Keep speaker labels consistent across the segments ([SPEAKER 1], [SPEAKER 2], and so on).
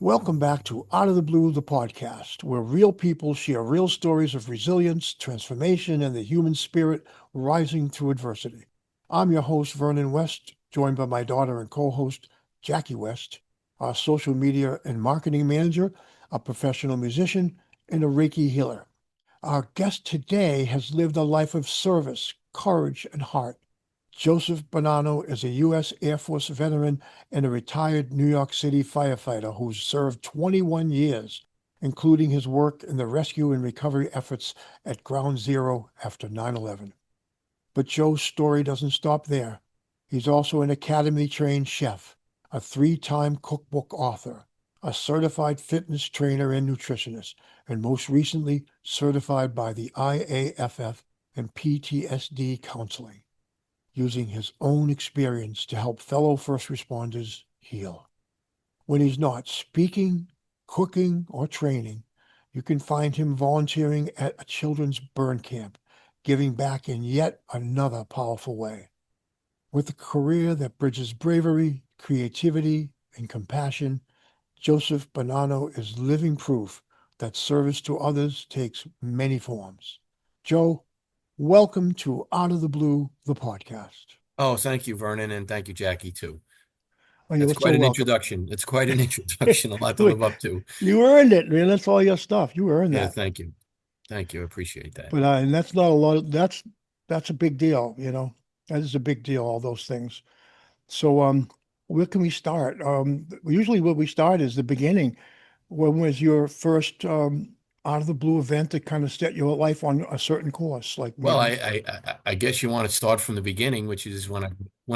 [SPEAKER 1] Welcome back to Out of the Blue, the podcast, where real people share real stories of resilience, transformation, and the human spirit rising through adversity. I'm your host, Vernon West, joined by my daughter and co-host, Jackie West, our social media and marketing manager, a professional musician, and a Reiki healer. Our guest today has lived a life of service, courage, and heart. Joseph Bonanno is a U.S. Air Force veteran and a retired New York City firefighter who's served 21 years, including his work in the rescue and recovery efforts at Ground Zero after 9/11. But Joe's story doesn't stop there. He's also an academy-trained chef, a three-time cookbook author, a certified fitness trainer and nutritionist, and most recently certified by the IAFF in PTSD counseling, using his own experience to help fellow first responders heal. When he's not speaking, cooking, or training, you can find him volunteering at a children's burn camp, giving back in yet another powerful way. With a career that bridges bravery, creativity, and compassion, Joseph Bonanno is living proof that service to others takes many forms. Joe, welcome to Out of the Blue, the podcast.
[SPEAKER 2] Oh, thank you, Vernon, and thank you, Jackie, too.
[SPEAKER 1] Oh, you're
[SPEAKER 2] That's
[SPEAKER 1] so
[SPEAKER 2] quite an
[SPEAKER 1] welcome.
[SPEAKER 2] introduction. It's quite an introduction, a lot to live up to.
[SPEAKER 1] You earned it, man. That's all your stuff. You earned
[SPEAKER 2] Yeah,
[SPEAKER 1] that.
[SPEAKER 2] thank you. Thank you. I appreciate that.
[SPEAKER 1] But and that's not a lot. That's a big deal. That is a big deal. All those things. So, where can we start? Usually, where we start is the beginning. When was your first out of the blue event that kind of set your life on a certain course? Like
[SPEAKER 2] Well,
[SPEAKER 1] maybe.
[SPEAKER 2] I guess you want to start from the beginning, which is when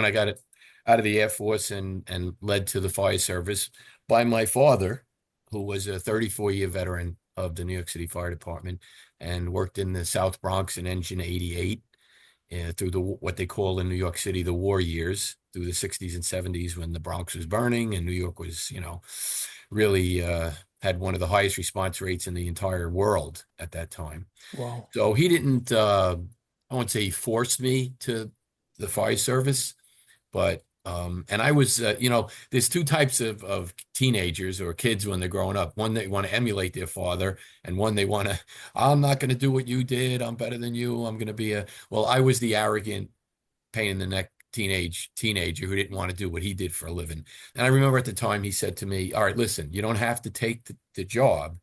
[SPEAKER 2] I got it out of the Air Force and led to the fire service by my father, who was a 34-year veteran of the New York City Fire Department and worked in the South Bronx in Engine 88 through what they call in New York City the war years, through the 60s and 70s when the Bronx was burning and New York was, really had one of the highest response rates in the entire world at that time.
[SPEAKER 1] Wow.
[SPEAKER 2] So he didn't, I won't say he forced me to the fire service, but, and I was, there's two types of teenagers or kids when they're growing up. One, they want to emulate their father, and one, they want to, I'm not going to do what you did. I'm better than you. I'm going to be well, I was the arrogant, pain in the neck teenager who didn't want to do what he did for a living. And I remember at the time he said to me, all right, listen, you don't have to take the job,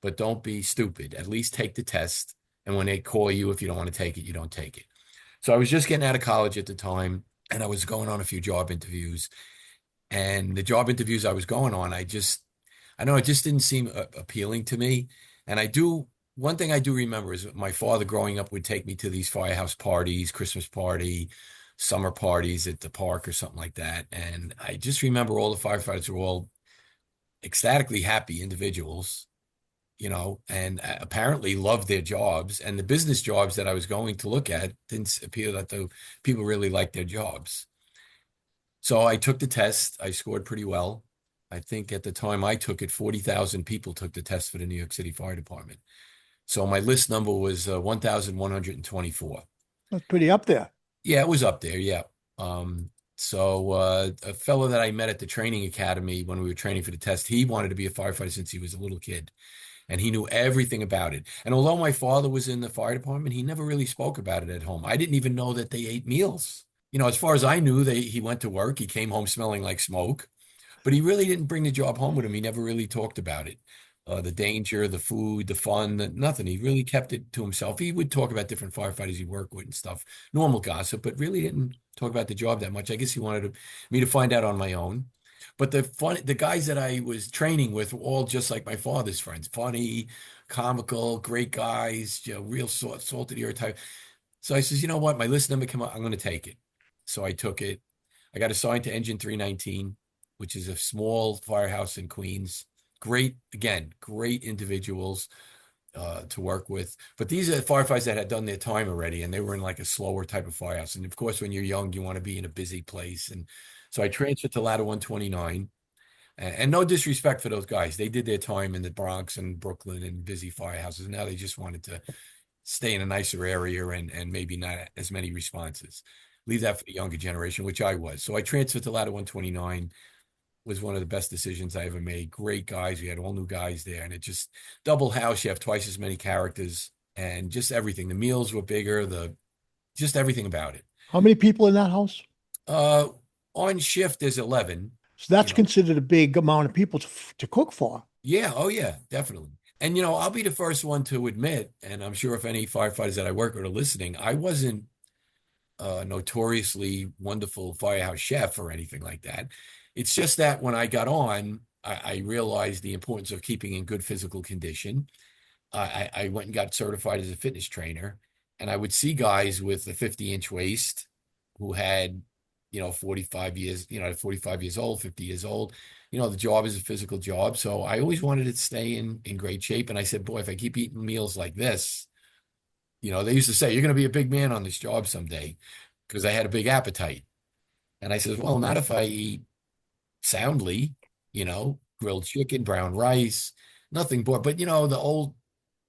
[SPEAKER 2] but don't be stupid. At least take the test. And when they call you, if you don't want to take it, you don't take it. So I was just getting out of college at the time, and I was going on a few job interviews. And the job interviews I was going on, I know it just didn't seem appealing to me. And one thing I do remember is my father growing up would take me to these firehouse parties, Christmas party, summer parties at the park or something like that. And I just remember all the firefighters were all ecstatically happy individuals, and apparently loved their jobs. And the business jobs that I was going to look at didn't appear that the people really liked their jobs. So I took the test. I scored pretty well. I think at the time I took it, 40,000 people took the test for the New York City Fire Department. So my list number was 1,124.
[SPEAKER 1] That's pretty up there.
[SPEAKER 2] Yeah, it was up there. Yeah. So a fellow that I met at the training academy when we were training for the test, he wanted to be a firefighter since he was a little kid, and he knew everything about it. And although my father was in the fire department, he never really spoke about it at home. I didn't even know that they ate meals. As far as I knew, he went to work. He came home smelling like smoke, but he really didn't bring the job home with him. He never really talked about it. The danger, the food, the fun, nothing. He really kept it to himself. He would talk about different firefighters he worked with and stuff, normal gossip, but really didn't talk about the job that much. I guess he wanted me to find out on my own. But the guys that I was training with were all just like my father's friends, funny, comical, great guys, real salt of the earth type. So I says, you know what? My list number came out. I'm going to take it. So I took it. I got assigned to Engine 319, which is a small firehouse in Queens. Great individuals to work with. But these are firefighters that had done their time already, and they were in like a slower type of firehouse. And of course, when you're young, you want to be in a busy place. And so I transferred to Ladder 129. And no disrespect for those guys. They did their time in the Bronx and Brooklyn and busy firehouses. And now they just wanted to stay in a nicer area and maybe not as many responses. Leave that for the younger generation, which I was. So I transferred to Ladder 129. was one of the best decisions I ever made. Great guys. We had all new guys there, and it just double house. You have twice as many characters, and just everything. The meals were bigger. The just everything about it.
[SPEAKER 1] How many people in that house?
[SPEAKER 2] Uh, on shift there's 11.
[SPEAKER 1] So
[SPEAKER 2] You
[SPEAKER 1] that's
[SPEAKER 2] know,
[SPEAKER 1] considered a big amount of people to cook for.
[SPEAKER 2] yeah, oh yeah, definitely. And I'll be the first one to admit, and I'm sure if any firefighters that I work with are listening, I wasn't a notoriously wonderful firehouse chef or anything like that. It's just that when I got on, I realized the importance of keeping in good physical condition. I went and got certified as a fitness trainer, and I would see guys with a 50-inch waist who had, 45 years, 45 years old, 50 years old. The job is a physical job. So I always wanted to stay in great shape. And I said, boy, if I keep eating meals like this, they used to say, you're going to be a big man on this job someday because I had a big appetite. And I said, well, not if I eat soundly, grilled chicken, brown rice, nothing but the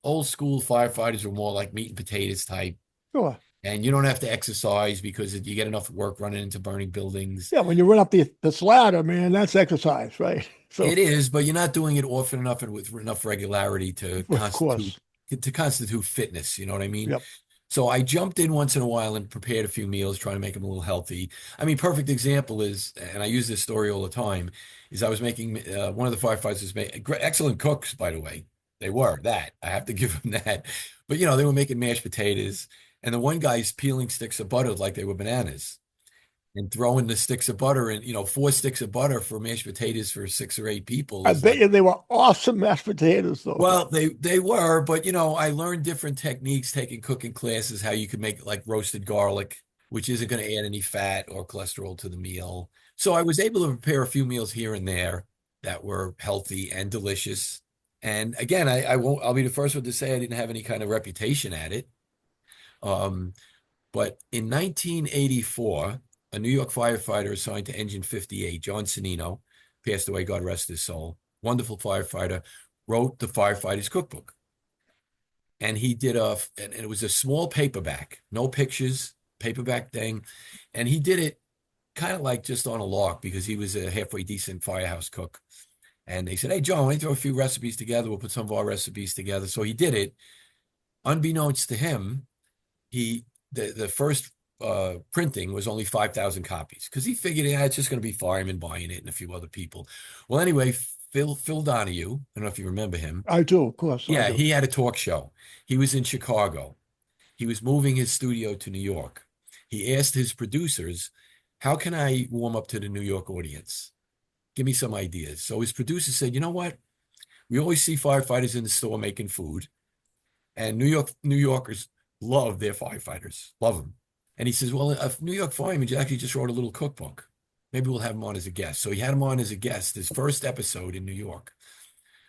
[SPEAKER 2] old school firefighters were more like meat and potatoes type.
[SPEAKER 1] Sure.
[SPEAKER 2] And you don't have to exercise because you get enough work running into burning buildings.
[SPEAKER 1] Yeah, when you run up this ladder, man, that's exercise, right? So,
[SPEAKER 2] It is, but you're not doing it often enough and with enough regularity to
[SPEAKER 1] of
[SPEAKER 2] constitute
[SPEAKER 1] course.
[SPEAKER 2] to constitute fitness. You know what I mean?
[SPEAKER 1] Yep.
[SPEAKER 2] So I jumped in once in a while and prepared a few meals, trying to make them a little healthy. I mean, perfect example is, and I use this story all the time, is I was making one of the firefighters made excellent cooks, by the way. They were that. I have to give them that. But they were making mashed potatoes, and the one guy's peeling sticks of butter like they were bananas and throwing the sticks of butter in, 4 sticks of butter for mashed potatoes for 6 or 8 people
[SPEAKER 1] I
[SPEAKER 2] is
[SPEAKER 1] bet
[SPEAKER 2] like,
[SPEAKER 1] you they were awesome mashed potatoes, though.
[SPEAKER 2] well, they were, but I learned different techniques taking cooking classes, how you could make like roasted garlic, which isn't going to add any fat or cholesterol to the meal. So I was able to prepare a few meals here and there that were healthy and delicious. And again, I'll be the first one to say I didn't have any kind of reputation at it. Um, but in 1984, a New York firefighter assigned to Engine 58, John Sonnino, passed away, God rest his soul, wonderful firefighter, wrote the Firefighters Cookbook. And he did and it was a small paperback, no pictures, paperback thing. And he did it kind of like just on a lark because he was a halfway decent firehouse cook. And they said, hey, John, why don't you throw a few recipes together? We'll put some of our recipes together. So he did it. Unbeknownst to him, the first printing was only 5,000 copies because he figured, yeah, it's just going to be firemen buying it and a few other people. Well, anyway, Phil Donahue, I don't know if you remember him.
[SPEAKER 1] I do, of course, I
[SPEAKER 2] Yeah,
[SPEAKER 1] do.
[SPEAKER 2] he had a talk show. He was in Chicago. He was moving his studio to New York. He asked his producers, how can I warm up to the New York audience? Give me some ideas. So his producers said, you know what? We always see firefighters in the store making food, and New Yorkers love their firefighters, love them. And he says, well, if New York fireman actually just wrote a little cookbook, maybe we'll have him on as a guest. So he had him on as a guest, his first episode in New York.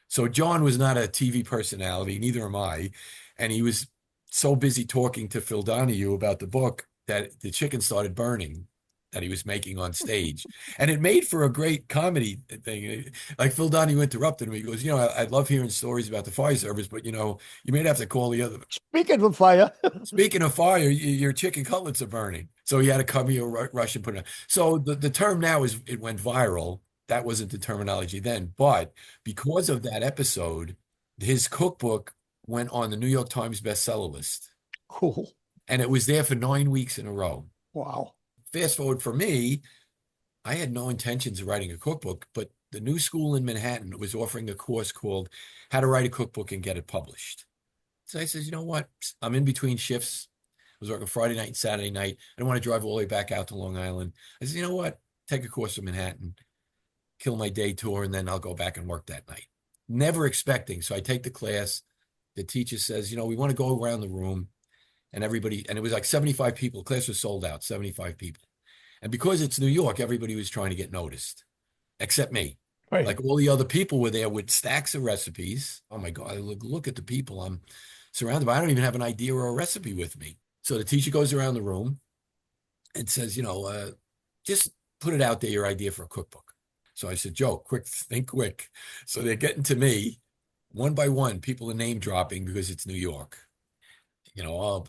[SPEAKER 2] So John was not a TV personality, neither am I. And he was so busy talking to Phil Donahue about the book that the chicken started burning that he was making on stage. And it made for a great comedy thing. Like Phil Donahue interrupted him. He goes, I love hearing stories about the fire service, but you may have to call the other.
[SPEAKER 1] Speaking of fire,
[SPEAKER 2] Speaking of fire, your chicken cutlets are burning. So he had to come here, rush and put it on. So the term now is it went viral. That wasn't the terminology then. But because of that episode, his cookbook went on the New York Times bestseller list.
[SPEAKER 1] cool.
[SPEAKER 2] And it was there for 9 weeks in a row.
[SPEAKER 1] Wow.
[SPEAKER 2] Fast forward for me, I had no intentions of writing a cookbook, but the new school in Manhattan was offering a course called How to Write a Cookbook and Get It Published. So I says, you know what? I'm in between shifts. I was working Friday night and Saturday night. I don't want to drive all the way back out to Long Island. I said, you know what? Take a course in Manhattan, kill my day tour, and then I'll go back and work that night. Never expecting. So I take the class. The teacher says, we want to go around the room. And everybody, and it was like 75 people. The class was sold out, 75 people. And because it's New York, everybody was trying to get noticed, except me.
[SPEAKER 1] Right.
[SPEAKER 2] Like all the other people were there with stacks of recipes. Oh my God, look at the people I'm surrounded by. I don't even have an idea or a recipe with me. So the teacher goes around the room and says, just put it out there, your idea for a cookbook. So I said, Joe, quick, think quick. So they're getting to me one by one. People are name dropping because it's New York.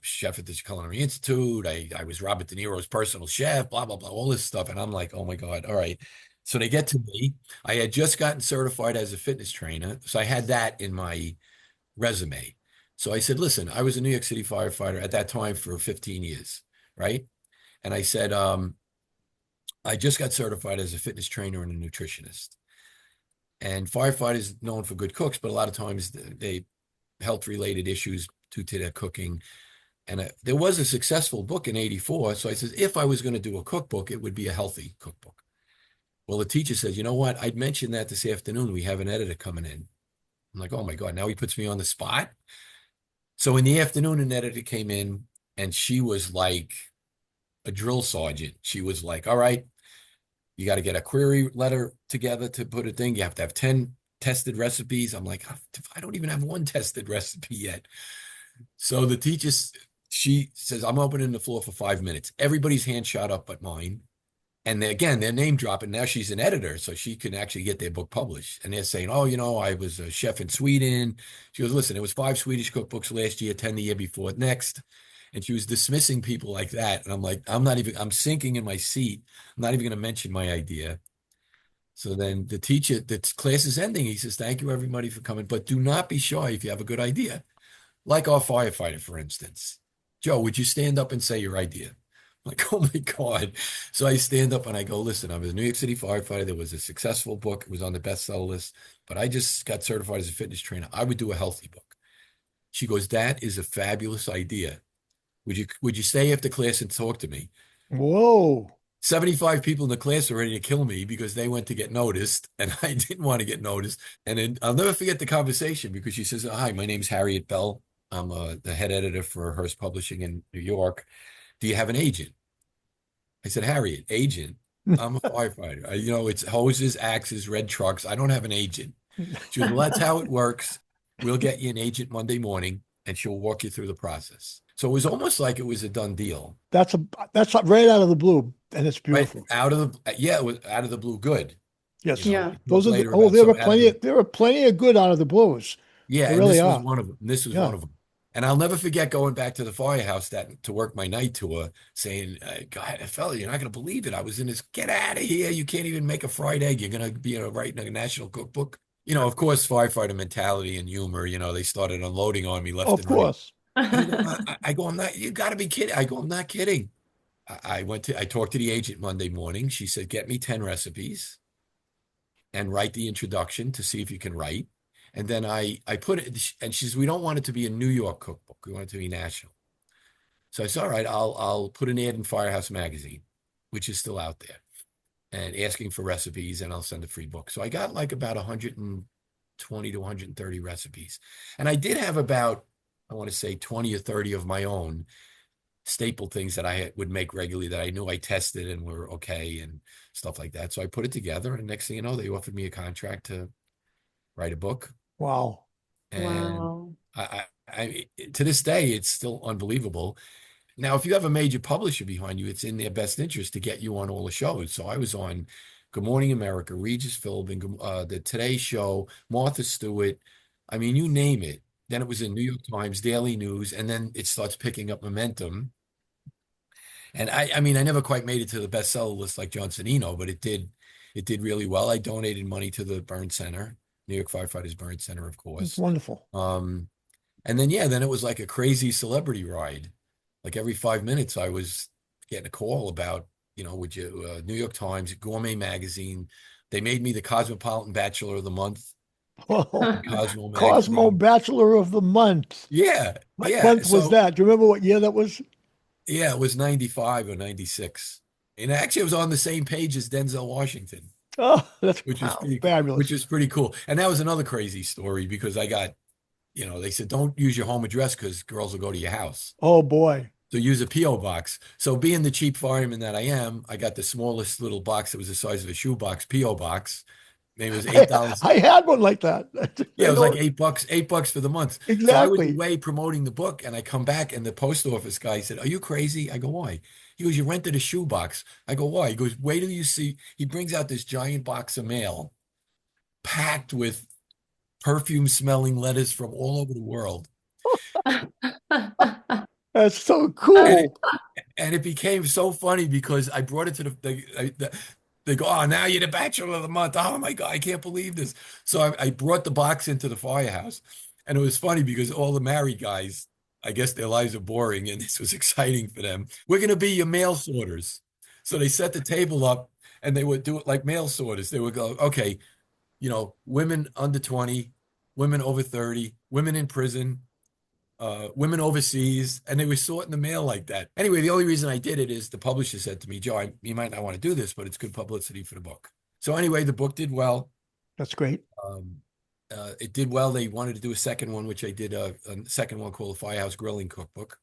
[SPEAKER 2] Chef at the Culinary Institute. I was Robert De Niro's personal chef, blah, blah, blah, all this stuff. And I'm like, oh my God. All right. So they get to me. I had just gotten certified as a fitness trainer. So I had that in my resume. So I said, listen, I was a New York City firefighter at that time for 15 years, right? And I said, I just got certified as a fitness trainer and a nutritionist. And firefighters known for good cooks, but a lot of times they health related issues due to their cooking. And there was a successful book in 84. So I said, if I was going to do a cookbook, it would be a healthy cookbook. Well, the teacher says, you know what? I'd mentioned that this afternoon. We have an editor coming in. I'm like, oh my God, now he puts me on the spot. So in the afternoon, an editor came in and she was like a drill sergeant. She was like, all right, you got to get a query letter together to put a thing. You have to have 10 tested recipes. I'm like, I don't even have one tested recipe yet. So the teacher, she says, I'm opening the floor for 5 minutes. Everybody's hand shot up but mine. And again, they're name dropping. Now she's an editor, so she can actually get their book published. And they're saying, oh, I was a chef in Sweden. She goes, listen, it was 5 Swedish cookbooks last year, 10 the year before next. And she was dismissing people like that. And I'm like, I'm sinking in my seat. I'm not even going to mention my idea. So then the teacher, the class is ending. He says, thank you, everybody, for coming. But do not be shy if you have a good idea. Like our firefighter, for instance. Joe, would you stand up and say your idea? I'm like, oh my God. So I stand up and I go, listen, I was a New York City firefighter. There was a successful book. It was on the bestseller list, but I just got certified as a fitness trainer. I would do a healthy book. She goes, that is a fabulous idea. Would you stay after class and talk to me?
[SPEAKER 1] Whoa.
[SPEAKER 2] 75 people in the class were ready to kill me because they went to get noticed and I didn't want to get noticed. And then I'll never forget the conversation because she says, hi, my name's Harriet Bell. I'm the head editor for Hearst Publishing in New York. Do you have an agent? I said, Harriet, agent? I'm a firefighter. It's hoses, axes, red trucks. I don't have an agent. She goes, well, that's how it works. We'll get you an agent Monday morning and she'll walk you through the process. So it was almost like it was a done deal.
[SPEAKER 1] That's right out of the blue, and it's
[SPEAKER 2] Right
[SPEAKER 1] beautiful.
[SPEAKER 2] out of it was out of the blue good.
[SPEAKER 1] Yes.
[SPEAKER 3] Yeah.
[SPEAKER 2] We talk later about
[SPEAKER 1] There were
[SPEAKER 2] some out of
[SPEAKER 1] plenty
[SPEAKER 2] the
[SPEAKER 1] of, there were plenty of good out of the blues.
[SPEAKER 2] yeah,
[SPEAKER 1] There
[SPEAKER 2] and
[SPEAKER 1] really
[SPEAKER 2] this was
[SPEAKER 1] are.
[SPEAKER 2] one of them. This was
[SPEAKER 1] Yeah.
[SPEAKER 2] one of them. And I'll never forget going back to the firehouse to work my night tour, saying, "God, fella, you're not going to believe it. I was in this. Get out of here! You can't even make a fried egg. You're going to be writing a national cookbook." Of course, firefighter mentality and humor. They started unloading on me left
[SPEAKER 1] Of
[SPEAKER 2] and right.
[SPEAKER 1] course.
[SPEAKER 2] And I go, I'm not. You got to be kidding. I go, I'm not kidding. I talked to the agent Monday morning. She said, "Get me 10 recipes and write the introduction to see if you can write." And then I put it, and she says, we don't want it to be a New York cookbook. We want it to be national. So I said, all right, I'll put an ad in Firehouse Magazine, which is still out there, and asking for recipes, and I'll send a free book. So I got like about 120 to 130 recipes. And I did have about, I want to say 20 or 30 of my own staple things that I would make regularly that I knew I tested and were okay and stuff like that. So I put it together, and next thing you know, they offered me a contract to write a book.
[SPEAKER 1] Wow.
[SPEAKER 2] And
[SPEAKER 3] Wow.
[SPEAKER 2] to this day, it's still unbelievable. Now, if you have a major publisher behind you, it's in their best interest to get you on all the shows. So I was on Good Morning America, Regis Philbin, the Today Show, Martha Stewart. I mean, you name it. Then it was in New York Times, Daily News, and then it starts picking up momentum. And I mean, I never quite made it to the bestseller list like John Sonino, but it did really well. I donated money to the Burn Center, New York Firefighters Burn Center, of
[SPEAKER 1] It's
[SPEAKER 2] course.
[SPEAKER 1] wonderful.
[SPEAKER 2] And then, yeah, then it was like a crazy celebrity ride. Like every 5 minutes, I was getting a call about, would you, New York Times, Gourmet Magazine. They made me the Cosmopolitan Bachelor of the Month in Cosmo
[SPEAKER 1] Cosmo
[SPEAKER 2] Magazine.
[SPEAKER 1] Bachelor of the Month.
[SPEAKER 2] Yeah,
[SPEAKER 1] What
[SPEAKER 2] yeah.
[SPEAKER 1] month was
[SPEAKER 2] So,
[SPEAKER 1] that? Do you remember what year that was?
[SPEAKER 2] yeah, it was 95 or 96. And actually, it was on the same page as Denzel Washington,
[SPEAKER 1] Oh, that's
[SPEAKER 2] which was
[SPEAKER 1] wow,
[SPEAKER 2] which
[SPEAKER 1] fabulous.
[SPEAKER 2] was pretty cool. And that was another crazy story because I got, they said, don't use your home address because girls will go to your house.
[SPEAKER 1] Oh boy.
[SPEAKER 2] So use a P.O. box. So being the cheap fireman that I am, I got the smallest little box that was the size of a shoebox, P.O. box. Maybe it was $8.
[SPEAKER 1] I had one like that.
[SPEAKER 2] Yeah,
[SPEAKER 1] I
[SPEAKER 2] it was like
[SPEAKER 1] know
[SPEAKER 2] $8 for the month. So I was
[SPEAKER 1] exactly.
[SPEAKER 2] away promoting the book, and I come back, and the post office guy said, "Are you crazy?" I go, "Why?" He goes, "You rented a shoebox." I go, "Why?" He goes, "Wait till you see." He brings out this giant box of mail packed with perfume-smelling letters from all over the world,
[SPEAKER 1] That's so
[SPEAKER 2] and it
[SPEAKER 1] cool.
[SPEAKER 2] and it became so funny because I brought it to the They go, oh, now you're the bachelor of the month. Oh my God, I can't believe this. So I brought the box into the firehouse. And it was funny because all the married guys, I guess their lives are boring and this was exciting for them. We're going to be your mail sorters. So they set the table up and they would do it like mail sorters. They would go, okay, women under 20, women over 30, women in prison, women overseas, and they were sorting the mail like that. Anyway, the only reason I did it is the publisher said to me, Joe, you might not want to do this, but it's good publicity for the book. So anyway, the book did well.
[SPEAKER 1] That's great.
[SPEAKER 2] Um, it did well. They wanted to do a second one, which I did a second one called Firehouse Grilling Cookbook.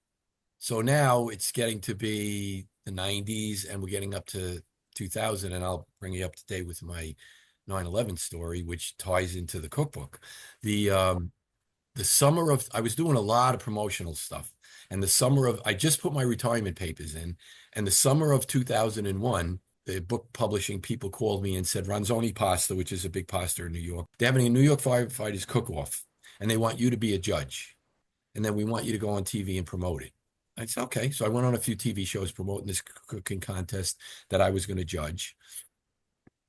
[SPEAKER 2] So now it's getting to be the 90s and we're getting up to 2000, and I'll bring you up to date with my 9/11 story, which ties into the cookbook. The summer of, I was doing a lot of promotional stuff. And I just put my retirement papers in. And the summer of 2001, the book publishing people called me and said, Ronzoni Pasta, which is a big pasta in New York, they're having a New York Firefighters cook-off. And they want you to be a judge. And then we want you to go on TV and promote it. I said, okay. So I went on a few TV shows promoting this cooking contest that I was going to judge.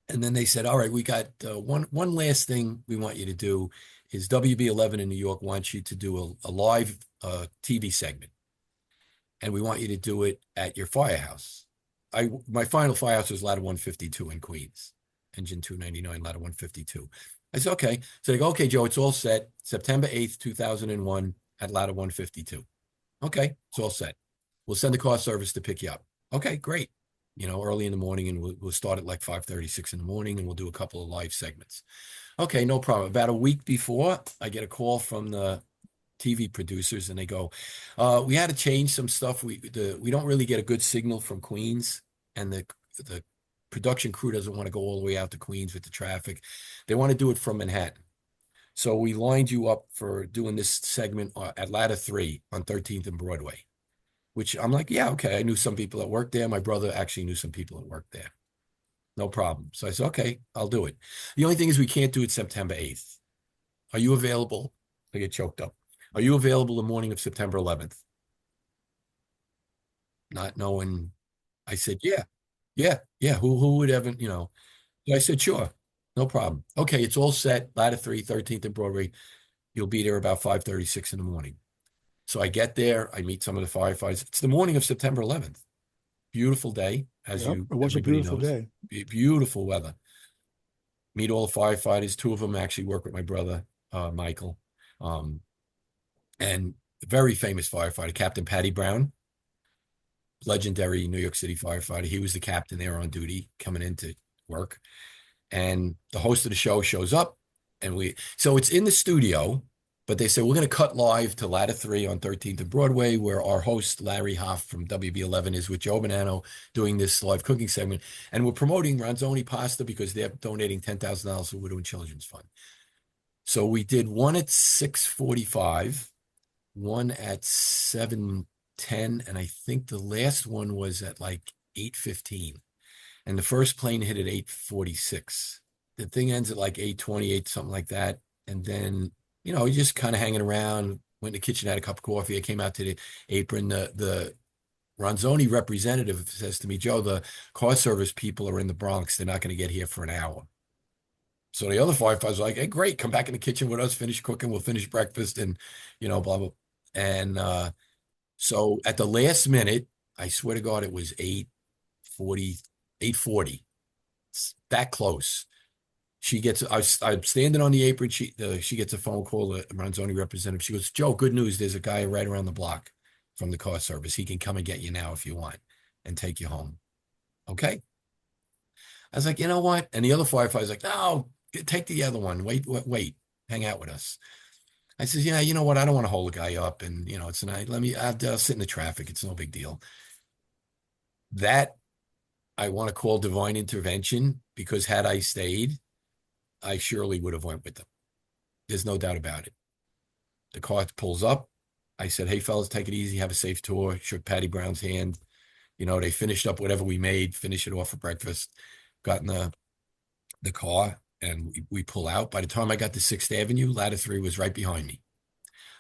[SPEAKER 2] And then they said, all right, we got one last thing we want you to do is WB11 in New York wants you to do a live TV segment. And we want you to do it at your firehouse. My final firehouse was ladder 152 in Queens, engine 299, ladder 152. I said, okay. So they go, okay, Joe, it's all set. September 8th, 2001 at ladder 152. Okay, it's all set. We'll send the car service to pick you up. Okay, great. Early in the morning, and we'll start at like 5:30, 6 in the morning, and we'll do a couple of live segments. Okay, no problem. About a week before, I get a call from the TV producers, and they go, "We had to change some stuff. We don't really get a good signal from Queens, and the production crew doesn't want to go all the way out to Queens with the traffic. They want to do it from Manhattan. So we lined you up for doing this segment at Ladder 3 on 13th and Broadway." Which I'm like, yeah, okay. I knew some people that worked there. My brother actually knew some people that worked there. No problem. So I said, okay, I'll do it. The only thing is we can't do it September 8th. Are you available? I get choked up. Are you available the morning of September 11th? Not knowing. I said, yeah, yeah, yeah. Who would ever, So I said, sure, no problem. Okay, it's all set. Ladder 3, 13th and Broadway. You'll be there about 5:36 in the morning. So I get there, I meet some of the firefighters. It's the morning of September 11th. Beautiful day, as
[SPEAKER 1] Yep, it was a
[SPEAKER 2] everybody
[SPEAKER 1] beautiful
[SPEAKER 2] knows.
[SPEAKER 1] day.
[SPEAKER 2] Beautiful weather. Meet all the firefighters. Two of them actually work with my brother, Michael. And a very famous firefighter, Captain Patty Brown, legendary New York City firefighter. He was the captain there on duty coming into work. And the host of the show shows up, and so it's in the studio. But they said, we're going to cut live to Ladder 3 on 13th and Broadway, where our host, Larry Hoff from WB11, is with Joe Bonanno doing this live cooking segment. And we're promoting Ronzoni Pasta because they're donating $10,000 to Widow and Children's Fund. So we did one at 6:45, one at 7:10, and I think the last one was at like 8:15. And the first plane hit at 8:46. The thing ends at like 8:28, something like that. And then just kind of hanging around, went in the kitchen, had a cup of coffee. I came out to the apron. The Ronzoni representative says to me, Joe, the car service people are in the Bronx. They're not going to get here for an hour. So the other firefighters are like, hey, great, come back in the kitchen with us, finish cooking, we'll finish breakfast, and, blah, blah. And so at the last minute, I swear to God, it was 8:40, 8:40. It's that close. I'm standing on the apron. She gets a phone call, the Ronzoni representative. She goes, Joe, good news. There's a guy right around the block from the car service. He can come and get you now if you want and take you home. Okay. I was like, you know what? And the other firefighter's like, no, take the other one. Wait, hang out with us. I says, yeah, you know what? I don't want to hold a guy up. And, it's a night. I'll sit in the traffic. It's no big deal. That I want to call divine intervention, because had I stayed, I surely would have went with them. There's no doubt about it. The car pulls up. I said, hey, fellas, take it easy. Have a safe tour. Shook Patty Brown's hand. They finished up whatever we made, finish it off for breakfast, got in the car, and we pull out. By the time I got to 6th Avenue, Ladder 3 was right behind me.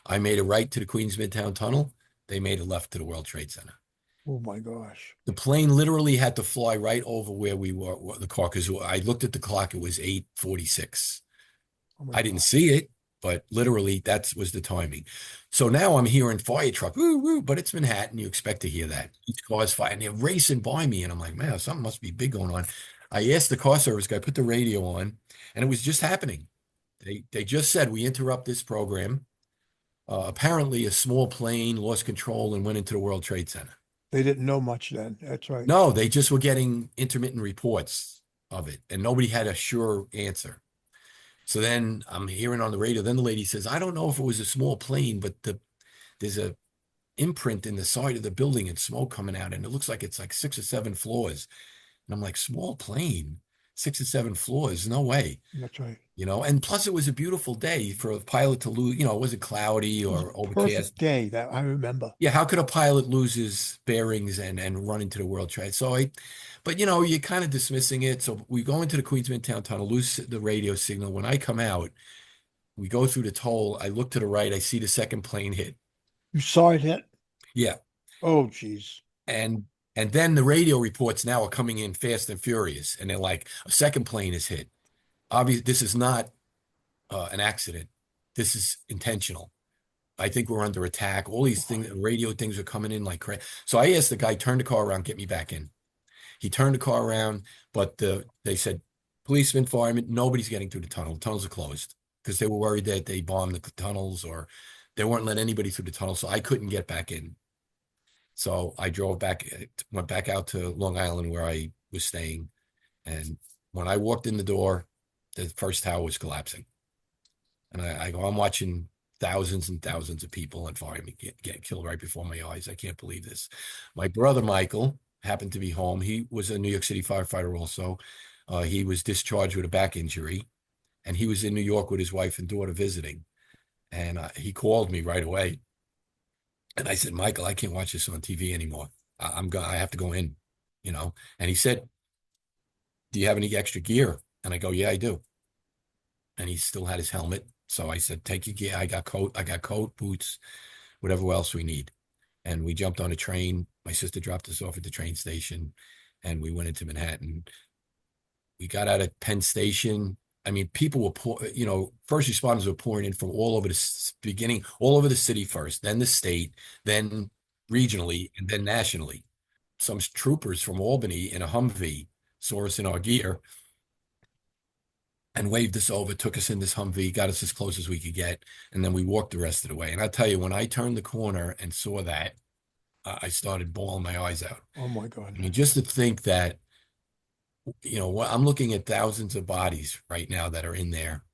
[SPEAKER 2] I made a right to the Queens Midtown Tunnel. They made a left to the World Trade Center.
[SPEAKER 1] Oh my gosh.
[SPEAKER 2] The plane literally had to fly right over where we were, the car, because I looked at the clock, it was 8:46.
[SPEAKER 1] Oh my
[SPEAKER 2] I didn't
[SPEAKER 1] gosh.
[SPEAKER 2] see it, but literally that was the timing. So now I'm hearing fire truck, woo, woo, but it's Manhattan. You expect to hear that. Each car's fire, and they're racing by me. And I'm like, man, something must be big going on. I asked the car service guy, put the radio on, and it was just happening. They just said, we interrupt this program. Apparently, a small plane lost control and went into the World Trade Center.
[SPEAKER 1] They didn't know much then. That's right.
[SPEAKER 2] No, they just were getting intermittent reports of it, and nobody had a sure answer. So then I'm hearing on the radio. Then the lady says, I don't know if it was a small plane, but there's a imprint in the side of the building and smoke coming out, and it looks like it's like 6 or 7 floors. And I'm like, small plane, 6 or 7 floors, no way.
[SPEAKER 1] That's right.
[SPEAKER 2] And plus it was a beautiful day for a pilot to lose, it wasn't cloudy
[SPEAKER 1] It was a
[SPEAKER 2] or overcast.
[SPEAKER 1] perfect day that I remember.
[SPEAKER 2] Yeah, how could a pilot lose his bearings and run into the World Trade? But you're kind of dismissing it. So we go into the Queens Midtown Tunnel, lose the radio signal. When I come out, we go through the toll. I look to the right, I see the second plane hit.
[SPEAKER 1] You saw it hit?
[SPEAKER 2] Yeah.
[SPEAKER 1] Oh, geez.
[SPEAKER 2] And and then the radio reports now are coming in fast and furious, and they're like, a second plane is hit. Obviously, this is not an accident. This is intentional. I think we're under attack. All these things, radio things are coming in like crazy. So I asked the guy, turn the car around, get me back in. He turned the car around, but they said, policemen, firemen, nobody's getting through the tunnel. The tunnels are closed because they were worried that they bombed the tunnels or they weren't letting anybody through the tunnel. So I couldn't get back in. So I drove back, went back out to Long Island where I was staying. And when I walked in the door, the first tower was collapsing. And I go, I'm watching thousands and thousands of people and firemen get killed right before my eyes. I can't believe this. My brother, Michael, happened to be home. He was a New York City firefighter also. He was discharged with a back injury, and he was in New York with his wife and daughter visiting. And he called me right away. And I said, Michael, I can't watch this on TV anymore. I have to go in, And he said, do you have any extra gear? And I go, yeah, I do. And he still had his helmet. So I said, take your gear. I got coat, boots, whatever else we need. And we jumped on a train. My sister dropped us off at the train station, and we went into Manhattan. We got out at Penn Station. I mean, people were first responders were pouring in from all over the beginning, all over the city first, then the state, then regionally, and then nationally. Some troopers from Albany in a Humvee saw us in our gear and waved us over, took us in this Humvee, got us as close as we could get, and then we walked the rest of the way. And I tell you, when I turned the corner and saw that, I started bawling my eyes out.
[SPEAKER 1] Oh my God.
[SPEAKER 2] I mean, just to think that, I'm looking at thousands of bodies right now that are in there,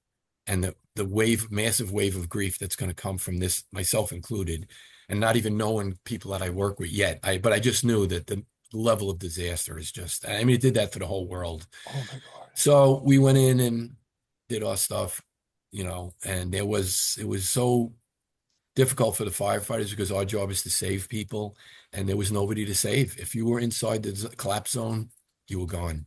[SPEAKER 2] and the massive wave of grief that's going to come from this, myself included, and not even knowing people that I work with yet. But I just knew that the level of disaster is just, I mean, it did that for the whole world.
[SPEAKER 1] Oh my God.
[SPEAKER 2] So we went in and did our stuff, and it was so difficult for the firefighters because our job is to save people, and there was nobody to save. If you were inside the collapse zone, you were gone.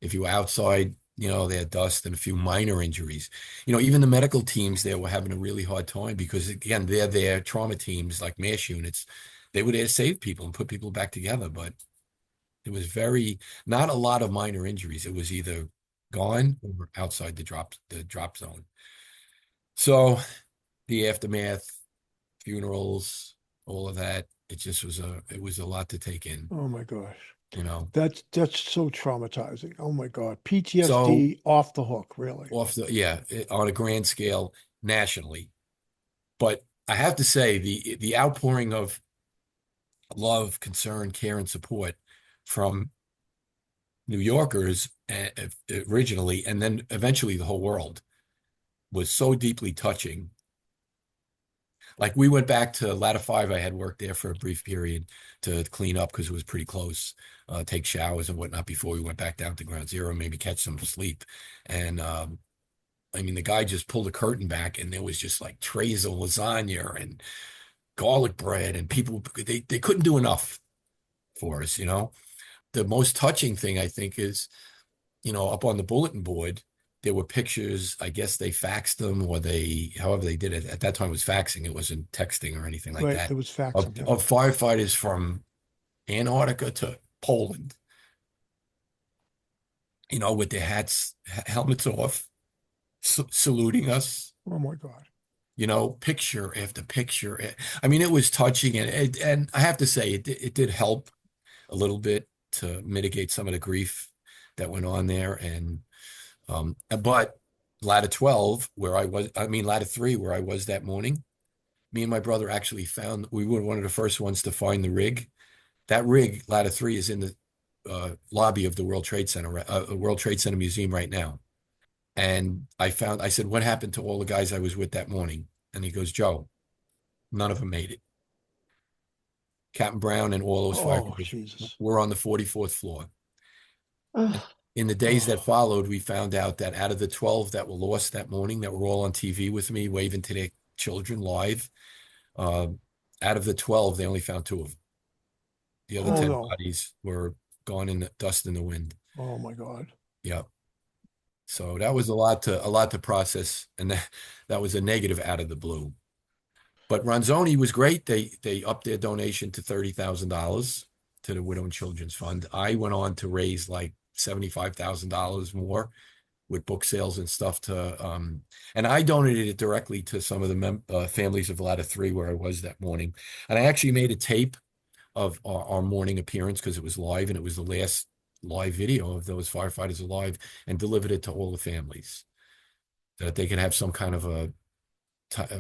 [SPEAKER 2] If you were outside, they had dust and a few minor injuries. Even the medical teams there were having a really hard time because, again, they're their trauma teams, like MASH units. They were there to save people and put people back together, but it was not a lot of minor injuries. It was either gone or outside the drop zone. So the aftermath, funerals, all of that, it was a lot to take in,
[SPEAKER 1] Oh my gosh.
[SPEAKER 2] you know.
[SPEAKER 1] That's so traumatizing. Oh my God.
[SPEAKER 2] So
[SPEAKER 1] PTSD off the hook, really.
[SPEAKER 2] on a grand scale nationally. But I have to say the outpouring of love, concern, care, and support from New Yorkers originally, and then eventually the whole world, was so deeply touching. Like we went back to Ladder 5. I had worked there for a brief period to clean up because it was pretty close, take showers and whatnot before we went back down to ground zero, maybe catch some sleep. And I mean, the guy just pulled the curtain back and there was just like trays of lasagna and garlic bread, and people, they couldn't do enough for us. The most touching thing I think is, up on the bulletin board, there were pictures. I guess they faxed them, or however they did it. At that time, it was faxing. It wasn't texting or anything like
[SPEAKER 1] Right.
[SPEAKER 2] that.
[SPEAKER 1] It was
[SPEAKER 2] Of
[SPEAKER 1] faxing.
[SPEAKER 2] firefighters from Antarctica to Poland, with their hats, helmets off, saluting us,
[SPEAKER 1] Oh my God.
[SPEAKER 2] picture after picture. I mean, it was touching, and I have to say, it did help a little bit to mitigate some of the grief that went on there. But ladder 12, ladder 3, where I was that morning, me and my brother actually we were one of the first ones to find the rig. That rig, ladder 3, is in the lobby of the World Trade Center Museum right now. And I said, what happened to all the guys I was with that morning? And he goes, Joe, none of them made it. Captain Brown and all those
[SPEAKER 1] Oh,
[SPEAKER 2] firefighters
[SPEAKER 1] Jesus.
[SPEAKER 2] were on the 44th floor.
[SPEAKER 1] Ugh.
[SPEAKER 2] In the days that
[SPEAKER 1] Oh,
[SPEAKER 2] followed, we found out that out of the 12 that were lost that morning, that were all on TV with me, waving to their children live, uh, out of the 12, they only found 2 of them. The other
[SPEAKER 1] oh
[SPEAKER 2] 10
[SPEAKER 1] no.
[SPEAKER 2] bodies were gone in the dust in the wind.
[SPEAKER 1] Oh my God.
[SPEAKER 2] Yeah. So that was a lot to process, and that was a negative out of the blue. But Ronzoni was great. They upped their donation to $30,000 to the Widow and Children's Fund. I went on to raise like $75,000 more with book sales and stuff and I donated it directly to some of the families of Ladder 3 where I was that morning. And I actually made a tape of our morning appearance because it was live and it was the last live video of those firefighters alive, and delivered it to all the families so that they could have some kind of a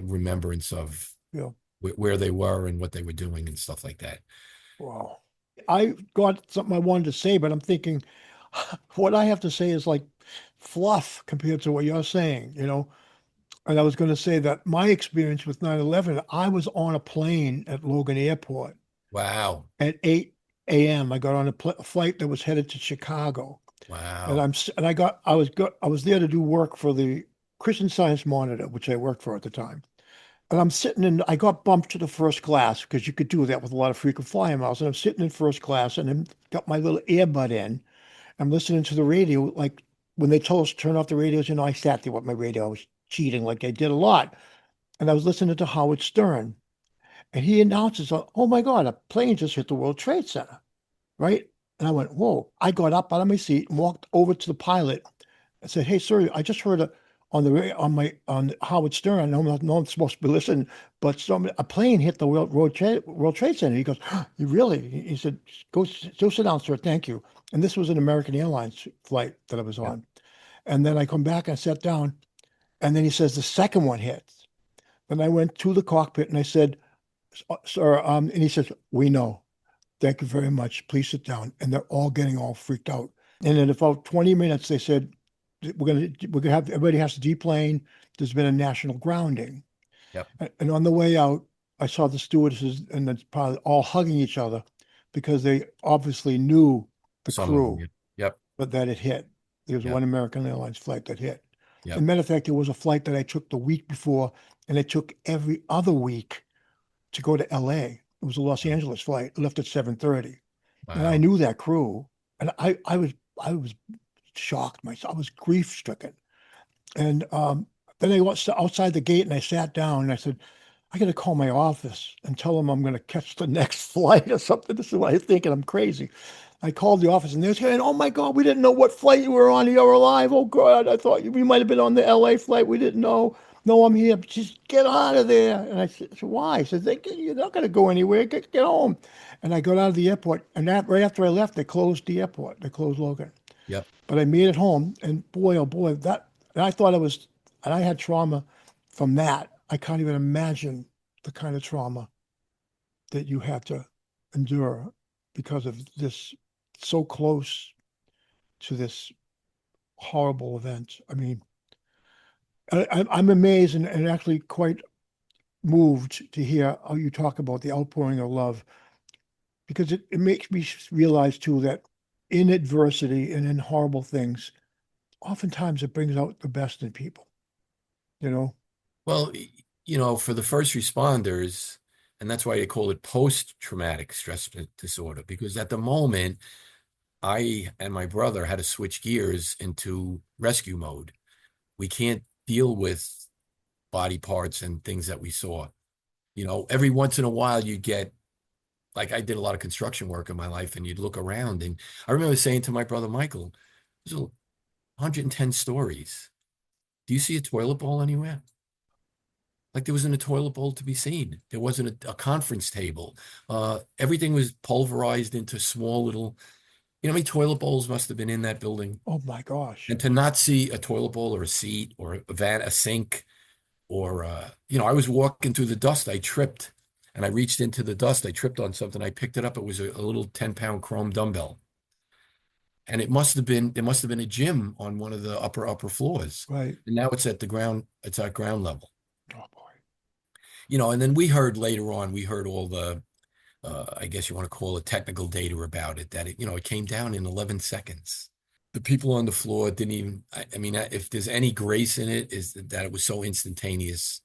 [SPEAKER 2] remembrance of
[SPEAKER 1] Yeah.
[SPEAKER 2] where they were and what they were doing and stuff like that.
[SPEAKER 1] Wow. I got something I wanted to say, but I'm thinking what I have to say is like fluff compared to what you're saying, you know? And I was going to say that my experience with 9/11, I was on a plane at Logan Airport
[SPEAKER 2] Wow.
[SPEAKER 1] at 8 a.m. I got on a flight that was headed to Chicago. And
[SPEAKER 2] Wow.
[SPEAKER 1] I'm s- and I got I was there to do work for the Christian Science Monitor, which I worked for at the time. And I'm sitting in, I got bumped to the first class because you could do that with a lot of frequent flyer miles. And I'm sitting in first class and I'm got my little earbud in. I'm listening to the radio. Like when they told us to turn off the radios, I sat there with my radio. I was cheating like I did a lot. And I was listening to Howard Stern. And he announces, oh my God, a plane just hit the World Trade Center. Right. And I went, whoa. I got up out of my seat and walked over to the pilot. I said, "Hey, sir, I just heard on Howard Stern. I know I'm supposed to be listening, but a plane hit the World Trade Center." He goes, "You really?" He said, Go sit down, sir. Thank you." And this was an American Airlines flight that I was
[SPEAKER 2] Yep.
[SPEAKER 1] on. And then I come back and sat down, and then he says the second one hits. Then I went to the cockpit and I said, "Sir," and he says, "We know. Thank you very much. Please sit down." And they're all getting all freaked out. And in about 20 minutes, they said, we're gonna have everybody has to deplane. There's been a national grounding.
[SPEAKER 2] Yep.
[SPEAKER 1] And on the way out, I saw the stewardesses and the pilot all hugging each other because they obviously knew the
[SPEAKER 2] Some of them.
[SPEAKER 1] crew,
[SPEAKER 2] Yep.
[SPEAKER 1] but that it hit. There was
[SPEAKER 2] Yep.
[SPEAKER 1] one American Airlines flight that hit. As a
[SPEAKER 2] Yep.
[SPEAKER 1] matter of fact, there was a flight that I took the week before, and I took every other week to go to LA. It was a Los Angeles flight. It left at 7:30. And I
[SPEAKER 2] Wow.
[SPEAKER 1] knew that crew. And I was shocked myself. I was grief stricken. And then I went outside the gate and I sat down and I said, I got to call my office and tell them I'm going to catch the next flight or something. This is why they're thinking I'm crazy. I called the office and they're saying, "Oh my God, we didn't know what flight you were on. You're alive. Oh God, I thought you might have been on the LA flight. We didn't know. No, I'm here. Just get out of there." And I said, "Why?" He said, "You're not going to go anywhere. Get home." And I got out of the airport. And right after I left, they closed the airport. They closed Logan.
[SPEAKER 2] Yep.
[SPEAKER 1] But I made it home, and boy, oh boy, and I thought and I had trauma from that. I can't even imagine the kind of trauma that you have to endure because of this, so close to this horrible event. I mean, I'm amazed and actually quite moved to hear how you talk about the outpouring of love because it makes me realize too that in adversity and in horrible things, oftentimes it brings out the best in people, you know?
[SPEAKER 2] Well, for the first responders, and that's why they call it post-traumatic stress disorder, because at the moment, I and my brother had to switch gears into rescue mode. We can't deal with body parts and things that we saw. Every once in a while you get like I did a lot of construction work in my life, and you'd look around, and I remember saying to my brother Michael, "There's 110 stories. Do you see a toilet bowl anywhere?" Like there wasn't a toilet bowl to be seen. There wasn't a conference table. Everything was pulverized into small little. You know how many toilet bowls must have been in that building?
[SPEAKER 1] Oh my gosh.
[SPEAKER 2] And to not see a toilet bowl or a seat or a van, a sink, or I was walking through the dust. I tripped, and I reached into the dust. I tripped on something. I picked it up. It was a little 10-pound chrome dumbbell, and it must have been a gym on one of the upper floors.
[SPEAKER 1] Right.
[SPEAKER 2] And now it's at the ground. It's at ground level.
[SPEAKER 1] Oh boy.
[SPEAKER 2] And then we heard later on. We heard all the I guess you want to call it technical data about it, that it came down in 11 seconds. The people on the floor didn't even, I mean, if there's any grace in it, is that it was so instantaneous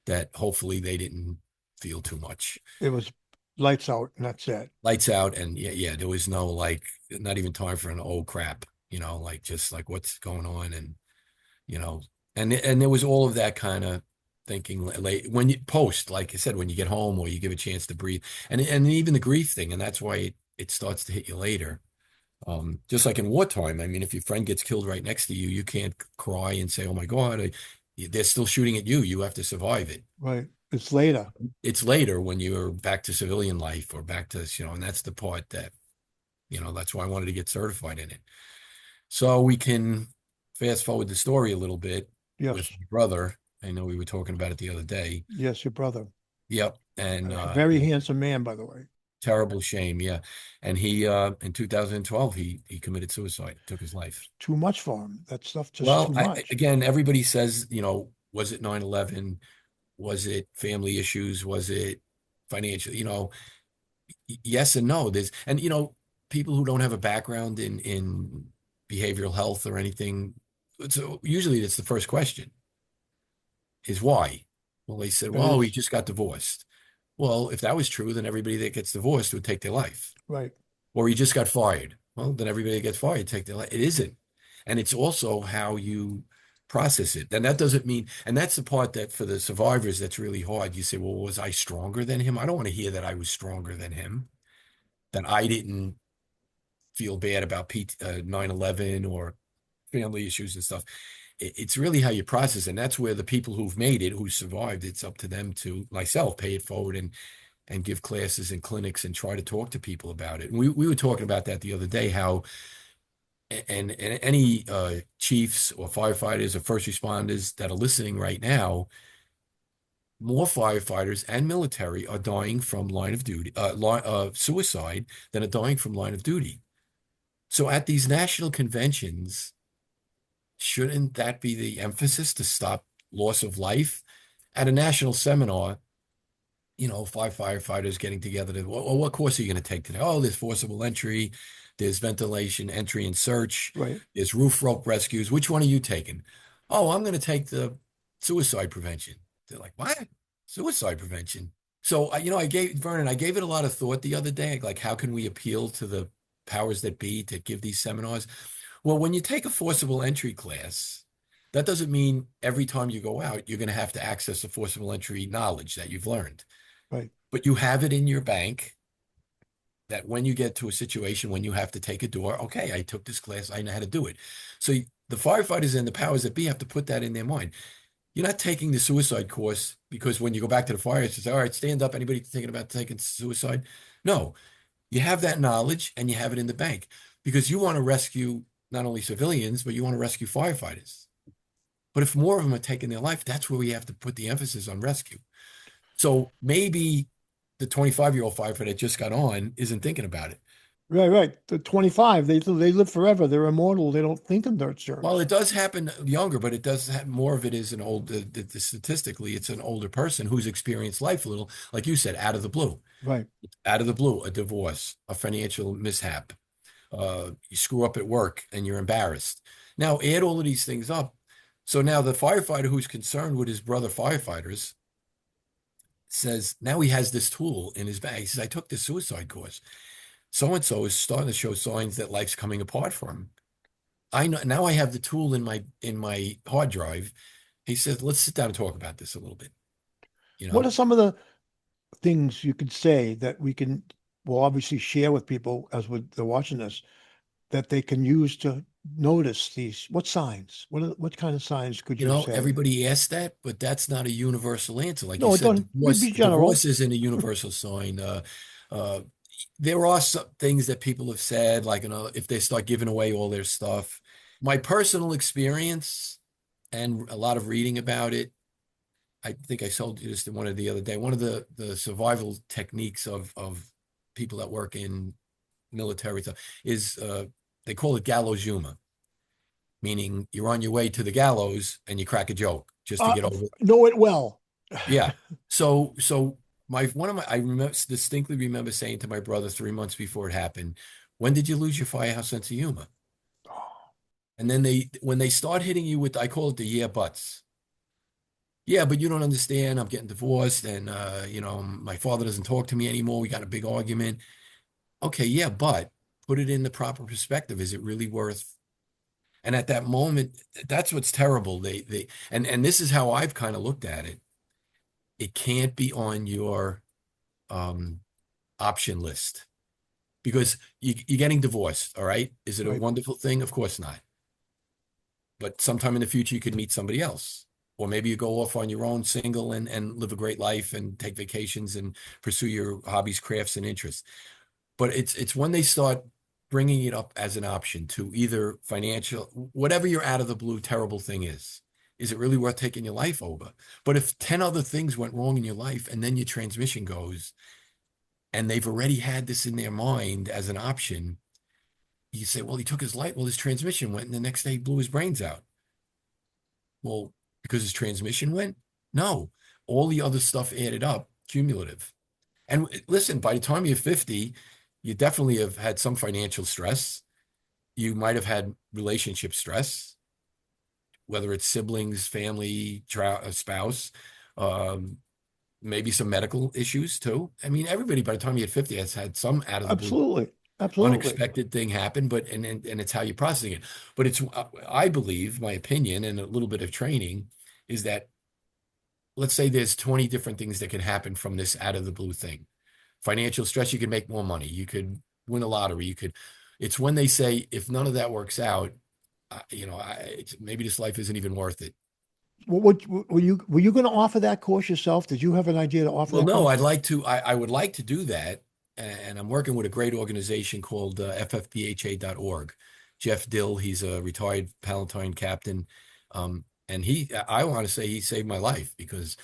[SPEAKER 2] that hopefully they didn't feel too much.
[SPEAKER 1] It was lights out and that's it.
[SPEAKER 2] Lights out, and yeah, there was no like, not even time for an old crap, like just like what's going on, and you know, and there was all of that kind of thinking late when you post, like I said, when you get home or you give a chance to breathe, and even the grief thing, and that's why it starts to hit you later. Just like in wartime, I mean, if your friend gets killed right next to you, you can't cry and say, "Oh my God, they're still shooting at you. You have to survive it."
[SPEAKER 1] Right. It's later.
[SPEAKER 2] It's later when you're back to civilian life or back to, and that's the part that, that's why I wanted to get certified in it. So we can fast forward the story a little bit with
[SPEAKER 1] Yes.
[SPEAKER 2] my brother. I know we were talking about it the other day.
[SPEAKER 1] Yes, your brother.
[SPEAKER 2] Yep. And
[SPEAKER 1] A very handsome man, by the way.
[SPEAKER 2] terrible shame. Yeah. And he, in 2012, he committed suicide, took his life.
[SPEAKER 1] Too much for him. That stuff just
[SPEAKER 2] Well,
[SPEAKER 1] too much.
[SPEAKER 2] again, everybody says, was it 9/11? Was it family issues? Was it financial? Yes and no. People who don't have a background in behavioral health or anything, so usually it's the first question is why? Well, they said,
[SPEAKER 1] It
[SPEAKER 2] well, he
[SPEAKER 1] is.
[SPEAKER 2] just got divorced. Well, if that was true, then everybody that gets divorced would take their life.
[SPEAKER 1] Right.
[SPEAKER 2] Or he just got fired. Well, then everybody that gets fired take their life. It isn't. And it's also how you process it. And that doesn't mean, and that's the part that for the survivors, that's really hard. You say, well, was I stronger than him? I don't want to hear that I was stronger than him, that I didn't feel bad about 9/11 or family issues and stuff. It's really how you process it. And that's where the people who've made it, who survived, it's up to them to, myself, pay it forward and give classes and clinics and try to talk to people about it. And we were talking about that the other day, how and any chiefs or firefighters or first responders that are listening right now, more firefighters and military are dying from line of duty, suicide, than are dying from line of duty. So at these national conventions, shouldn't that be the emphasis to stop loss of life? At a national seminar, five firefighters getting together to, well, what course are you going to take today? Oh, there's forcible entry, there's ventilation, entry and search,
[SPEAKER 1] Right.
[SPEAKER 2] there's roof rope rescues. Which one are you taking? Oh, I'm going to take the suicide prevention. They're like, what? Suicide prevention? So, I gave it a lot of thought the other day. Like, how can we appeal to the powers that be to give these seminars? Well, when you take a forcible entry class, that doesn't mean every time you go out, you're going to have to access the forcible entry knowledge that you've learned.
[SPEAKER 1] Right.
[SPEAKER 2] But you have it in your bank that when you get to a situation when you have to take a door, okay, I took this class, I know how to do it. So the firefighters and the powers that be have to put that in their mind. You're not taking the suicide course because when you go back to the fire, it's just, all right, stand up. Anybody thinking about taking suicide? No, you have that knowledge and you have it in the bank because you want to rescue not only civilians, but you want to rescue firefighters. But if more of them are taking their life, that's where we have to put the emphasis on rescue. So maybe the 25-year-old firefighter that just got on isn't thinking about it.
[SPEAKER 1] Right. Right. The 25, they live forever. They're immortal. They don't think in those
[SPEAKER 2] Well,
[SPEAKER 1] terms.
[SPEAKER 2] it does happen younger, but it does have more of it is an old, statistically, it's an older person who's experienced life a little, like you said, out of the blue,
[SPEAKER 1] Right.
[SPEAKER 2] a divorce, a financial mishap, you screw up at work and you're embarrassed. Now add all of these things up. So now the firefighter who's concerned with his brother firefighters says, now he has this tool in his bag. He says, I took this suicide course. So and so is starting to show signs that life's coming apart for him. I know now I have the tool in my hard drive. He says, let's sit down and talk about this a little bit. You
[SPEAKER 1] What are
[SPEAKER 2] know,
[SPEAKER 1] some of the things you could say that we can will obviously share with people as they're watching this that they can use to notice these? What signs? What kind of signs could
[SPEAKER 2] You
[SPEAKER 1] you
[SPEAKER 2] know,
[SPEAKER 1] say?
[SPEAKER 2] everybody asks that, but that's not a universal answer. Like you
[SPEAKER 1] No, it
[SPEAKER 2] said,
[SPEAKER 1] don't. Be
[SPEAKER 2] divorce
[SPEAKER 1] general.
[SPEAKER 2] isn't a universal sign. Uh, there are some things that people have said, like, if they start giving away all their stuff. My personal experience and a lot of reading about it, I think I told you this to one of the other day. One of the survival techniques of people that work in military stuff is they call it gallows humor, meaning you're on your way to the gallows and you crack a joke just to get over it.
[SPEAKER 1] Know it well.
[SPEAKER 2] Yeah. So my one of my I remember distinctly remember saying to my brother 3 months before it happened, when did you lose your firehouse sense of humor? And then when they start hitting you with, I call it the yeah buts. Yeah, but you don't understand. I'm getting divorced and my father doesn't talk to me anymore. We got a big argument. Okay, yeah, but put it in the proper perspective. Is it really worth? And at that moment, that's what's terrible. And this is how I've kind of looked at it. It can't be on your um, option list because you're getting divorced. All right. Is it a
[SPEAKER 1] Right.
[SPEAKER 2] wonderful thing? Of course not. But sometime in the future, you could meet somebody else. Or maybe you go off on your own single and live a great life and take vacations and pursue your hobbies, crafts, and interests. But it's when they start bringing it up as an option to either financial, whatever your out of the blue terrible thing is it really worth taking your life over? But if 10 other things went wrong in your life and then your transmission goes and they've already had this in their mind as an option, you say, well, he took his life, well, his transmission went, and the next day he blew his brains out. Well, because his transmission went? No, all the other stuff added up, cumulative. And listen, by the time you're 50, you definitely have had some financial stress. You might have had relationship stress, whether it's siblings, family, spouse, um, maybe some medical issues too. I mean, everybody by the time you hit 50 has had some out of the blue
[SPEAKER 1] Absolutely. Absolutely.
[SPEAKER 2] unexpected thing happen, but and it's how you're processing it. But it's I believe, my opinion and a little bit of training is that let's say there's 20 different things that can happen from this out of the blue thing. Financial stress, you could make more money, you could win a lottery, it's when they say if none of that works out, maybe this life isn't even worth it.
[SPEAKER 1] Were you going to offer that course yourself? Did you have an idea to offer
[SPEAKER 2] Well,
[SPEAKER 1] that
[SPEAKER 2] no,
[SPEAKER 1] course?
[SPEAKER 2] I would like to do that. And I'm working with a great organization called ffpha.org. Jeff Dill, he's a retired Palatine captain. And I want to say he saved my life because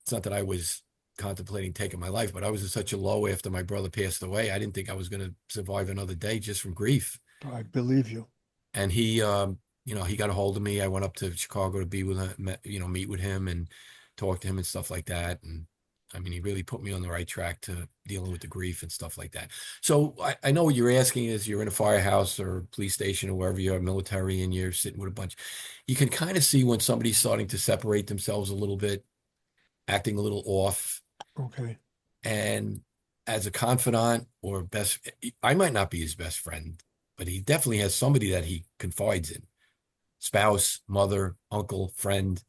[SPEAKER 2] it's not that I was contemplating taking my life, but I was in such a low after my brother passed away. I didn't think I was going to survive another day just from grief.
[SPEAKER 1] I believe you.
[SPEAKER 2] And he got a hold of me. I went up to Chicago to be with him, meet with him and talk to him and stuff like that. And I mean, he really put me on the right track to dealing with the grief and stuff like that. So I know what you're asking is you're in a firehouse or police station or wherever you're military and you're sitting with a bunch. You can kind of see when somebody's starting to separate themselves a little bit, acting a little off.
[SPEAKER 1] Okay.
[SPEAKER 2] And as a confidant or I might not be his best friend, but he definitely has somebody that he confides in. Spouse, mother, uncle, friend.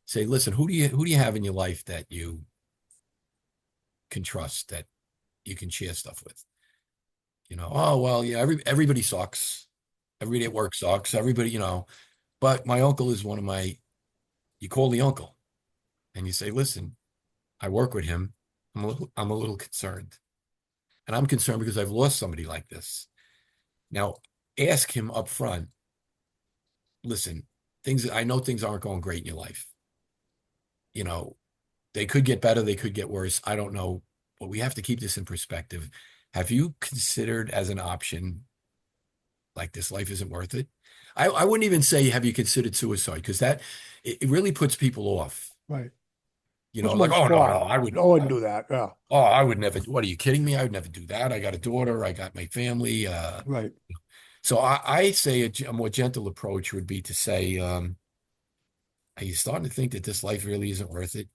[SPEAKER 2] Say, listen, who do you have in your life that you can trust, that you can share stuff with? Oh well, yeah, everybody sucks. Everybody at work sucks. Everybody, but my uncle is one of my, you call the uncle and you say, listen, I work with him. I'm a little concerned. And I'm concerned because I've lost somebody like this. Now, ask him up front, listen, I know things aren't going great in your life. You know, they could get better, they could get worse. I don't know, but we have to keep this in perspective. Have you considered as an option, like this life isn't worth it? I wouldn't even say, have you considered suicide? Because it really puts people off.
[SPEAKER 1] Right. Puts them on
[SPEAKER 2] Like,
[SPEAKER 1] the
[SPEAKER 2] oh, no, no,
[SPEAKER 1] spot. No, I wouldn't do that. Yeah.
[SPEAKER 2] I would never, what are you kidding me? I would never do that. I got a daughter, I got my family.
[SPEAKER 1] Right.
[SPEAKER 2] So I say a more gentle approach would be to say, are you starting to think that this life really isn't worth it?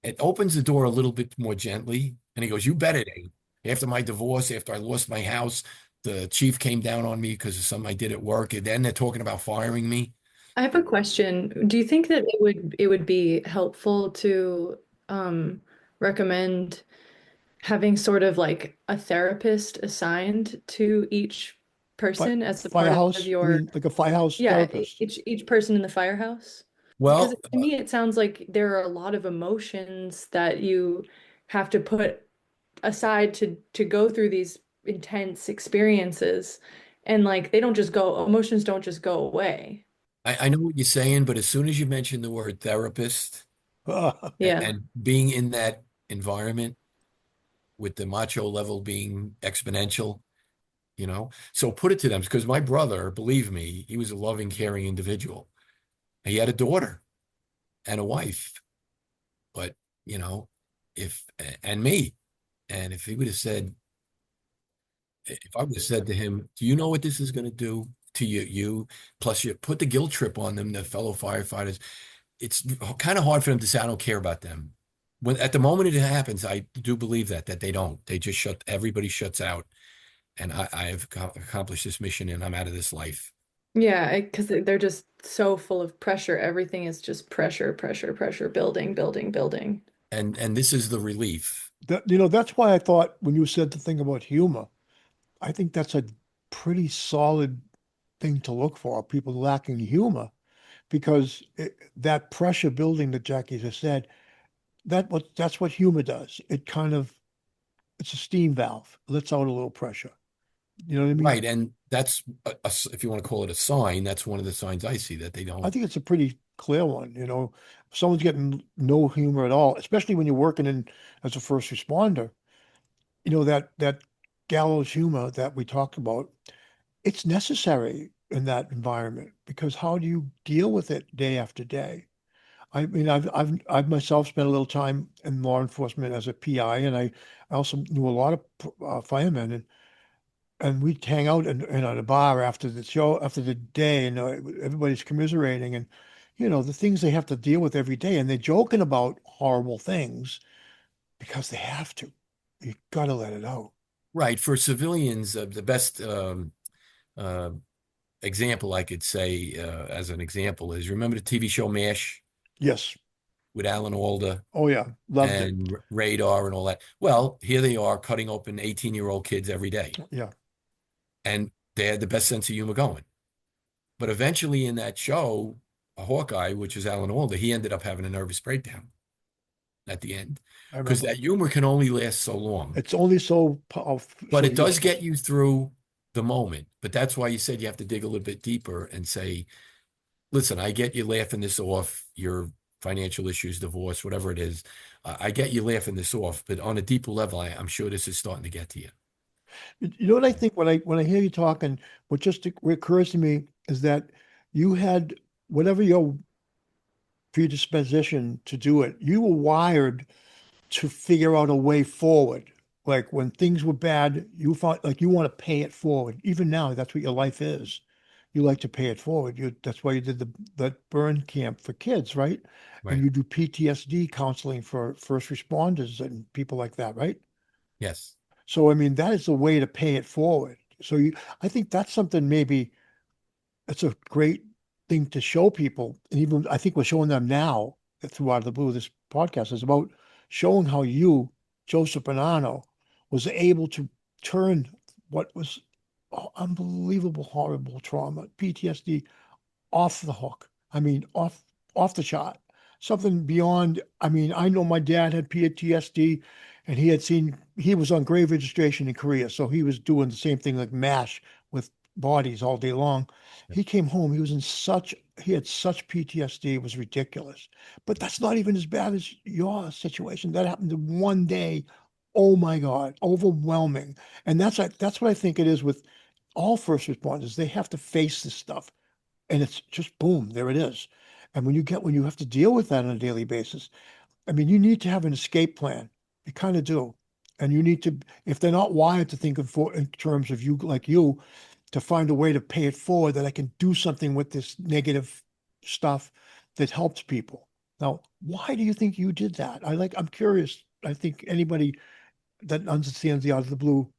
[SPEAKER 2] It opens the door a little bit more gently. And he goes, you bet it ain't. After my divorce, after I lost my house, the chief came down on me because of something I did at work. And then they're talking about firing me.
[SPEAKER 3] I have a question. Do you think that it would be helpful to recommend having sort of like a therapist assigned to each
[SPEAKER 1] Fi
[SPEAKER 3] person as a part of
[SPEAKER 1] Firehouse, you
[SPEAKER 3] your,
[SPEAKER 1] mean like a firehouse
[SPEAKER 3] yeah,
[SPEAKER 1] therapist?
[SPEAKER 3] each person in the firehouse? Because
[SPEAKER 2] Well,
[SPEAKER 3] to me, it sounds like there are a lot of emotions that you have to put aside to go through these intense experiences. And like they don't just go, emotions don't just go away.
[SPEAKER 2] I know what you're saying, but as soon as you mention the word therapist
[SPEAKER 3] Yeah.
[SPEAKER 2] and being in that environment with the macho level being exponential, so put it to them because my brother, believe me, he was a loving, caring individual. He had a daughter and a wife, but you know, if and me, and if he would have said, if I would have said to him, "Do you know what this is going to do to you? Plus, you put the guilt trip on them, the fellow firefighters. It's kind of hard for them to say, I don't care about them. When at the moment it happens, I do believe that they don't. They just everybody shuts out, and I have accomplished this mission, and I'm out of this life.
[SPEAKER 3] Yeah, because they're just so full of pressure. Everything is just pressure, pressure, pressure, building, building, building.
[SPEAKER 2] And this is the relief.
[SPEAKER 1] That's why I thought when you said the thing about humor, I think that's a pretty solid thing to look for, people lacking humor, because that pressure building that Jackie just said, that's what humor does. It's a steam valve, lets out a little pressure. You know what I mean?
[SPEAKER 2] Right, and that's if you want to call it a sign, that's one of the signs I see that they
[SPEAKER 1] I
[SPEAKER 2] don't.
[SPEAKER 1] think it's a pretty clear one. If someone's getting no humor at all, especially when you're working in as a first responder, that gallows humor that we talked about, it's necessary in that environment because how do you deal with it day after day? I mean, I've myself spent a little time in law enforcement as a PI, and I also knew a lot of firemen, and we'd hang out in at a bar after the show, after the day, and everybody's commiserating, and the things they have to deal with every day, and they're joking about horrible things because they have to. You got to let it out.
[SPEAKER 2] Right, for civilians, the best uh, example I could say as an example is remember the TV show MASH
[SPEAKER 1] Yes.
[SPEAKER 2] with Alan Alda
[SPEAKER 1] Oh yeah. Loved it.
[SPEAKER 2] and Radar and all that. Well, here they are cutting open 18-year-old kids every day.
[SPEAKER 1] Yeah.
[SPEAKER 2] And they had the best sense of humor going. But eventually in that show, a Hawkeye, which is Alan Alda, he ended up having a nervous breakdown at the end
[SPEAKER 1] I
[SPEAKER 2] because
[SPEAKER 1] remember.
[SPEAKER 2] that humor can only last so long.
[SPEAKER 1] It's only so powerful,
[SPEAKER 2] But
[SPEAKER 1] so
[SPEAKER 2] it does
[SPEAKER 1] useful.
[SPEAKER 2] get you through the moment. But that's why you said you have to dig a little bit deeper and say, listen, I get you laughing this off, your financial issues, divorce, whatever it is. I get you laughing this off, but on a deeper level, I'm sure this is starting to get to you.
[SPEAKER 1] You know what I think when I hear you talking, what just occurs to me is that you had whatever your predisposition to do it, you were wired to figure out a way forward. Like when things were bad, you thought like you want to pay it forward. Even now, that's what your life is. You like to pay it forward. That's why you did that burn camp for kids, right? And
[SPEAKER 2] Right.
[SPEAKER 1] you do PTSD counseling for first responders and people like that, right?
[SPEAKER 2] Yes.
[SPEAKER 1] So I mean, that is the way to pay it forward. I think that's something maybe it's a great thing to show people. And even I think we're showing them now throughout the blue, this podcast is about showing how you, Joseph Bonanno, was able to turn what was unbelievable, horrible trauma, PTSD, off the hook. I mean, off the chart. Something beyond. I mean, I know my dad had PTSD, and he was on grave registration in Korea, so he was doing the same thing like MASH with bodies all day long. He came home. He had such PTSD. It was ridiculous. But that's not even as bad as your situation. That happened in one day. Oh my God, overwhelming. And that's what I think it is with all first responders. They have to face this stuff and it's just boom, there it is. And when you have to deal with that on a daily basis, I mean, you need to have an escape plan. You kind of do. And you need to, if they're not wired to think in terms of you, like you, to find a way to pay it forward that I can do something with this negative stuff that helps people. Now, why do you think you did that? I'm curious. I think anybody that understands the out of the blue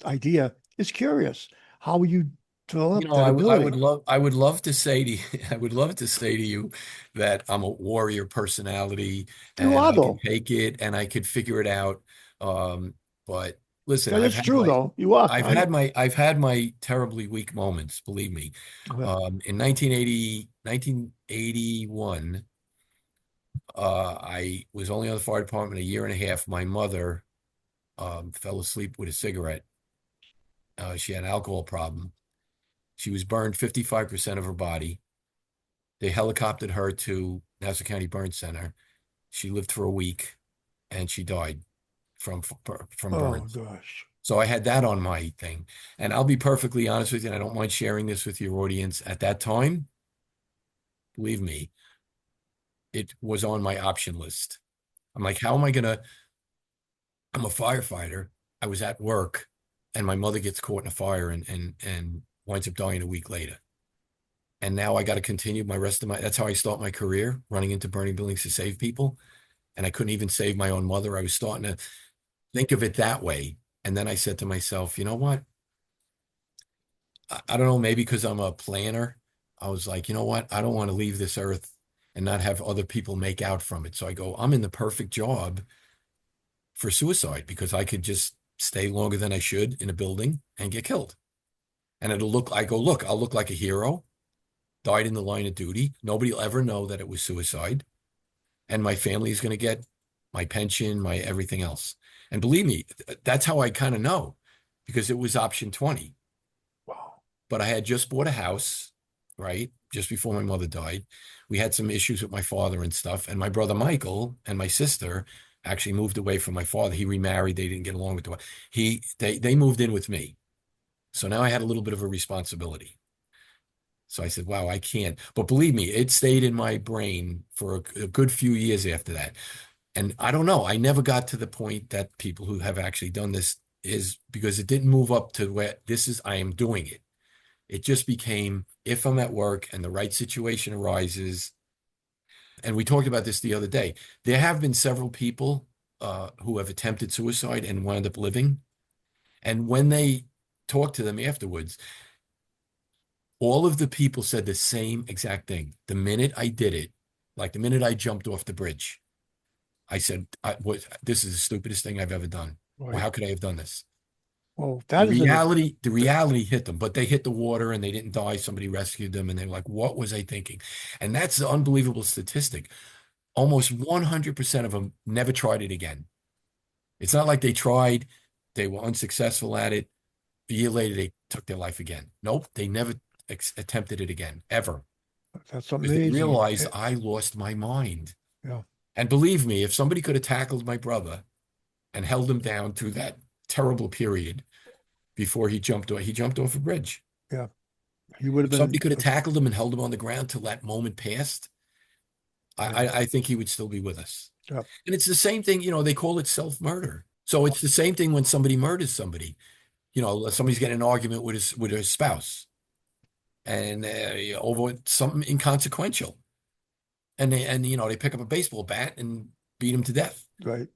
[SPEAKER 1] idea is curious how you develop that ability.
[SPEAKER 2] I would love to say to you, I would love to say to you that I'm a warrior personality
[SPEAKER 1] You
[SPEAKER 2] and
[SPEAKER 1] are
[SPEAKER 2] I could
[SPEAKER 1] though.
[SPEAKER 2] take it and I could figure it out. But listen,
[SPEAKER 1] That is true, though. You are.
[SPEAKER 2] I've had my terribly weak moments, believe me. In 1981, I was only on the fire department a year and a half. My mother fell asleep with a cigarette. She had an alcohol problem. She was burned 55% of her body. They helicoptered her to Nassau County Burn Center. She lived for a week, and she died from
[SPEAKER 1] Oh,
[SPEAKER 2] burns.
[SPEAKER 1] gosh.
[SPEAKER 2] So I had that on my thing. And I'll be perfectly honest with you, and I don't mind sharing this with your audience. At that time, believe me, it was on my option list. I'm like, how am I gonna? I'm a firefighter. I was at work, and my mother gets caught in a fire and winds up dying a week later. And now I got to continue my rest of my. That's how I start my career, running into burning buildings to save people. And I couldn't even save my own mother. I was starting to think of it that way. And then I said to myself, you know what? I don't know, maybe because I'm a planner. I was like, you know what? I don't want to leave this earth and not have other people make out from it. So I go, I'm in the perfect job for suicide because I could just stay longer than I should in a building and get killed. And I'll look like a hero, died in the line of duty. Nobody will ever know that it was suicide. And my family is going to get my pension, my everything else. And believe me, that's how I kind of know because it was option 20.
[SPEAKER 1] Wow.
[SPEAKER 2] But I had just bought a house, right? Just before my mother died. We had some issues with my father and stuff. And my brother Michael and my sister actually moved away from my father. He remarried. They didn't get along with the wife. They moved in with me. So now I had a little bit of a responsibility. So I said, wow, I can't. But believe me, it stayed in my brain for a good few years after that. And I don't know, I never got to the point that people who have actually done this is because it didn't move up to where I am doing it. It just became, if I'm at work and the right situation arises, and we talked about this the other day, there have been several people who have attempted suicide and wound up living. And when they talked to them afterwards, all of the people said the same exact thing. The minute I did it, like the minute I jumped off the bridge, I said, this is the stupidest thing I've ever done.
[SPEAKER 1] Right.
[SPEAKER 2] Well, how could I have done this?
[SPEAKER 1] Well,
[SPEAKER 2] The reality hit them, but they hit the water and they didn't die. Somebody rescued them and they were like, what was I thinking? And that's the unbelievable statistic. Almost 100% of them never tried it again. It's not like they tried, they were unsuccessful at it. A year later, they took their life again. Nope, they never attempted it again, ever.
[SPEAKER 1] That's
[SPEAKER 2] Because they
[SPEAKER 1] amazing.
[SPEAKER 2] realized I lost my mind.
[SPEAKER 1] Yeah.
[SPEAKER 2] And believe me, if somebody could have tackled my brother and held him down through that terrible period before he jumped off a bridge.
[SPEAKER 1] Yeah. He would have been.
[SPEAKER 2] Somebody could have tackled him and held him on the ground till that moment passed. I think he would still be with us.
[SPEAKER 1] Yeah.
[SPEAKER 2] And it's the same thing, they call it self-murder. So it's the same thing when somebody murders somebody. Somebody's getting an argument with his spouse and over something inconsequential. And they pick up a baseball bat and beat him to death.
[SPEAKER 1] Right.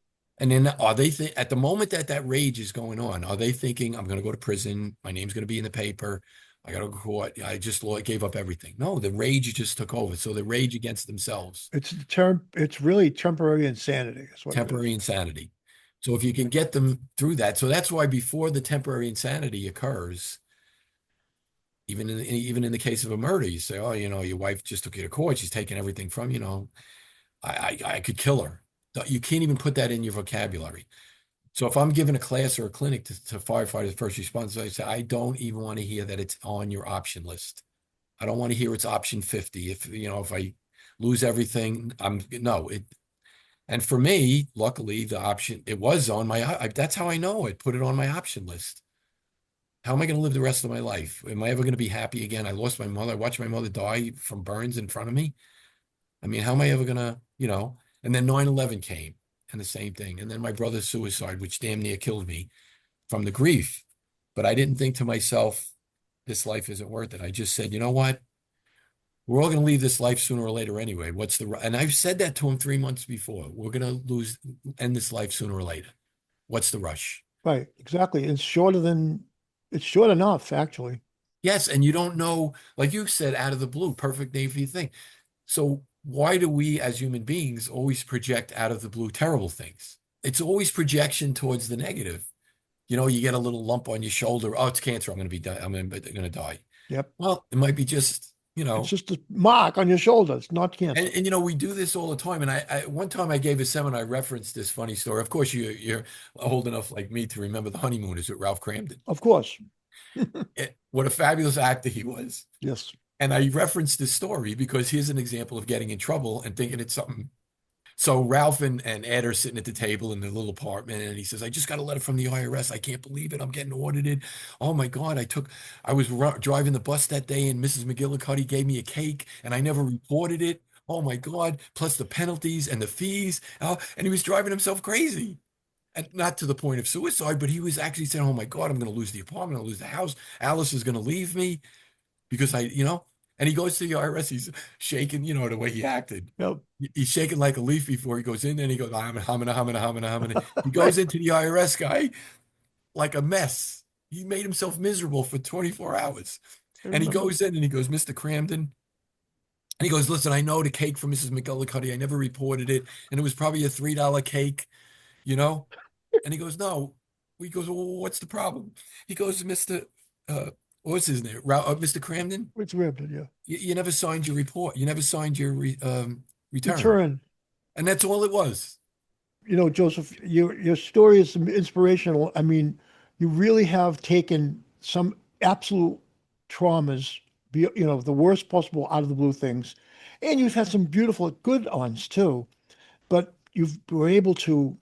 [SPEAKER 2] And then are they at the moment that rage is going on, are they thinking, I'm going to go to prison, my name's going to be in the paper, I got to go to court, I just gave up everything? No, the rage just took over. So the rage against themselves.
[SPEAKER 1] It's really temporary insanity. Is what
[SPEAKER 2] Temporary insanity. So if you can get them through that, so that's why before the temporary insanity occurs, even in the case of a murder, you say, oh, your wife just took you to court, she's taking everything from you, I could kill her. You can't even put that in your vocabulary. So if I'm giving a class or a clinic to firefighters, first responders, I say, I don't even want to hear that it's on your option list. I don't want to hear it's option 50. If I lose everything, and for me, luckily, the option, it was on that's how I know it, put it on my option list. How am I going to live the rest of my life? Am I ever going to be happy again? I lost my mother. I watched my mother die from burns in front of me. I mean, how am I ever going to, and then 9/11 came and the same thing. And then my brother's suicide, which damn near killed me from the grief. But I didn't think to myself, this life isn't worth it. I just said, you know what? We're all going to leave this life sooner or later anyway. And I've said that to him 3 months before. We're going to end this life sooner or later. What's the rush?
[SPEAKER 1] Right. Exactly. It's short enough, actually.
[SPEAKER 2] Yes. And you don't know, like you said, out of the blue, perfect name for your thing. So why do we as human beings always project out of the blue terrible things? it's always projection towards the negative. You know, you get a little lump on your shoulder. Oh, it's cancer. I'm going to die.
[SPEAKER 1] Yep.
[SPEAKER 2] Well, it might be just,
[SPEAKER 1] It's just a mark on your shoulder. It's not cancer.
[SPEAKER 2] and we do this all the time. And I one time I gave a seminar, I referenced this funny story. Of course, you're old enough like me to remember The Honeymooners with Ralph Cramden.
[SPEAKER 1] Of course.
[SPEAKER 2] What a fabulous actor he was.
[SPEAKER 1] Yes.
[SPEAKER 2] And I referenced this story because here's an example of getting in trouble and thinking it's something. So Ralph and Ed are sitting at the table in their little apartment, and he says, "I just got a letter from the IRS. I can't believe it. I'm getting audited. Oh my God! I was driving the bus that day, and Mrs. McGillicuddy gave me a cake, and I never reported it. Oh my God! Plus the penalties and the fees. And he was driving himself crazy, and not to the point of suicide, but he was actually saying, "Oh my God! I'm going to lose the apartment. I'm going to lose the house. Alice is going to leave me because And he goes to the IRS. He's shaking, the way he acted.
[SPEAKER 1] Yep.
[SPEAKER 2] He's shaking like a leaf before he goes in, and he goes, humming. He goes into the IRS guy like a mess. He made himself miserable for 24 hours. And he goes in and he goes, "Mr. Cramden." And he goes, "Listen, I know the cake from Mrs. McGillicuddy. I never reported it. And it was probably a $3 cake, And he goes, "No." He goes, "Well, what's the problem?" He goes, "Mr. What's his name? Mr. Cramden?
[SPEAKER 1] It's Cramden, yeah.
[SPEAKER 2] You never signed your report. You never signed your return.
[SPEAKER 1] Return.
[SPEAKER 2] And that's all it was."
[SPEAKER 1] Joseph, your story is inspirational. I mean, you really have taken some absolute traumas, the worst possible out of the blue things, and you've had some beautiful good ones too. But were able to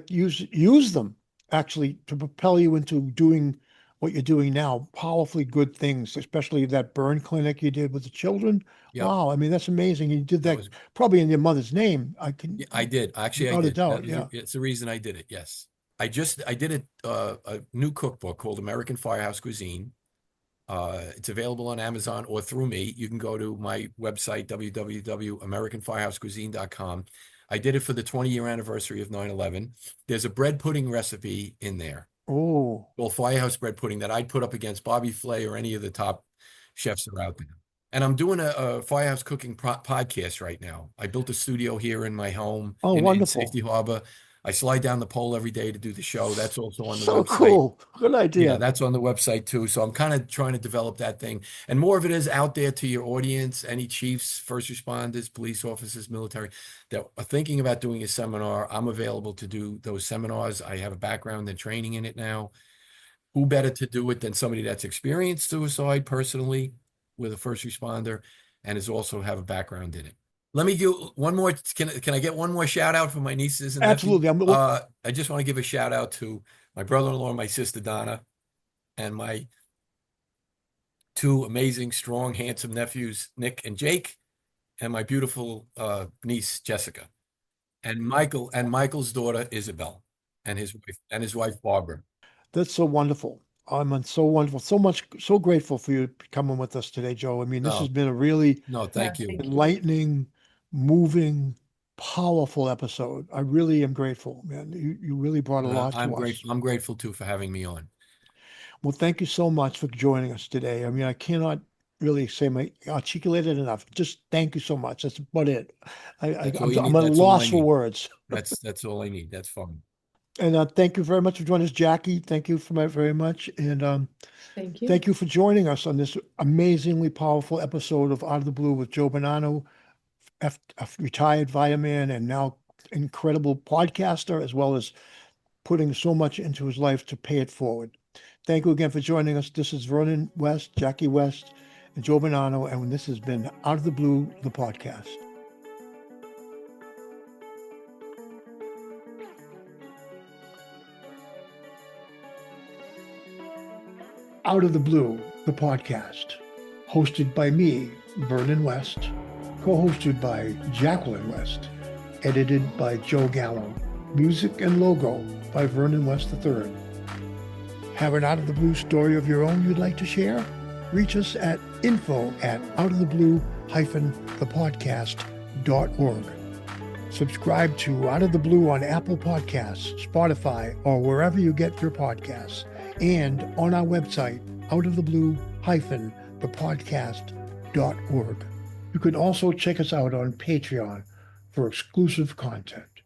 [SPEAKER 1] use them actually to propel you into doing what you're doing now, powerfully good things, especially that burn clinic you did with the children.
[SPEAKER 2] Yep.
[SPEAKER 1] Wow, I mean, that's amazing. You did that probably in your mother's name.
[SPEAKER 2] I did. Actually, I
[SPEAKER 1] without a
[SPEAKER 2] did.
[SPEAKER 1] doubt, yeah.
[SPEAKER 2] It's the reason I did it. Yes. I did a new cookbook called American Firehouse Cuisine. It's available on Amazon or through me. You can go to my website, www.americanfirehousecuisine.com. I did it for the 20-year anniversary of 9/11. There's a bread pudding recipe in there.
[SPEAKER 1] Oh,
[SPEAKER 2] Well, firehouse bread pudding that I'd put up against Bobby Flay or any of the top chefs that are out there. And I'm doing a firehouse cooking podcast right now. I built a studio here in my home in
[SPEAKER 1] wonderful.
[SPEAKER 2] Safety Harbor. I slide down the pole every day to do the show. That's also on the
[SPEAKER 1] so
[SPEAKER 2] website.
[SPEAKER 1] cool. Good idea.
[SPEAKER 2] Yeah, that's on the website too. So I'm kind of trying to develop that thing. And more of it is out there to your audience, any chiefs, first responders, police officers, military that are thinking about doing a seminar. I'm available to do those seminars. I have a background and training in it now. Who better to do it than somebody that's experienced suicide personally with a first responder and has also have a background in it. Let me do one more. Can I get one more shout out for my nieces and
[SPEAKER 1] Absolutely.
[SPEAKER 2] nephews? I just want to give a shout out to my brother-in-law, my sister Donna, and my two amazing, strong, handsome nephews, Nick and Jake, and my beautiful niece Jessica, and Michael's daughter Isabel, and his wife Barbara.
[SPEAKER 1] That's so wonderful. I'm so wonderful. So grateful for you coming with us today, Joe. I mean, this has been a really
[SPEAKER 2] thank you.
[SPEAKER 1] Enlightening, moving, powerful episode. I really am grateful, man. You really brought a lot to us.
[SPEAKER 2] I'm grateful too for having me on.
[SPEAKER 1] Well, thank you so much for joining us today. I mean, I cannot really articulate it enough. Just thank you so much. That's about it. I'm at a loss for words.
[SPEAKER 2] That's all I need. That's fun.
[SPEAKER 1] And thank you very much for joining us, Jackie. Thank you very much. And
[SPEAKER 3] thank you.
[SPEAKER 1] Thank you for joining us on this amazingly powerful episode of Out of the Blue with Joe Bonanno, a retired fireman and now incredible podcaster, as well as putting so much into his life to pay it forward. Thank you again for joining us. This is Vernon West, Jackie West, and Joe Bonanno, and this has been Out of the Blue, the podcast. Out of the Blue, the podcast, hosted by me, Vernon West, co-hosted by Jacqueline West, edited by Joe Gallo, music and logo by Vernon West III. Have an Out of the Blue story of your own you'd like to share? Reach us at info@outoftheblue-thepodcast.org. Subscribe to Out of the Blue on Apple Podcasts, Spotify, or wherever you get your podcasts, and on our website, outoftheblue-thepodcast.org. You can also check us out on Patreon for exclusive content.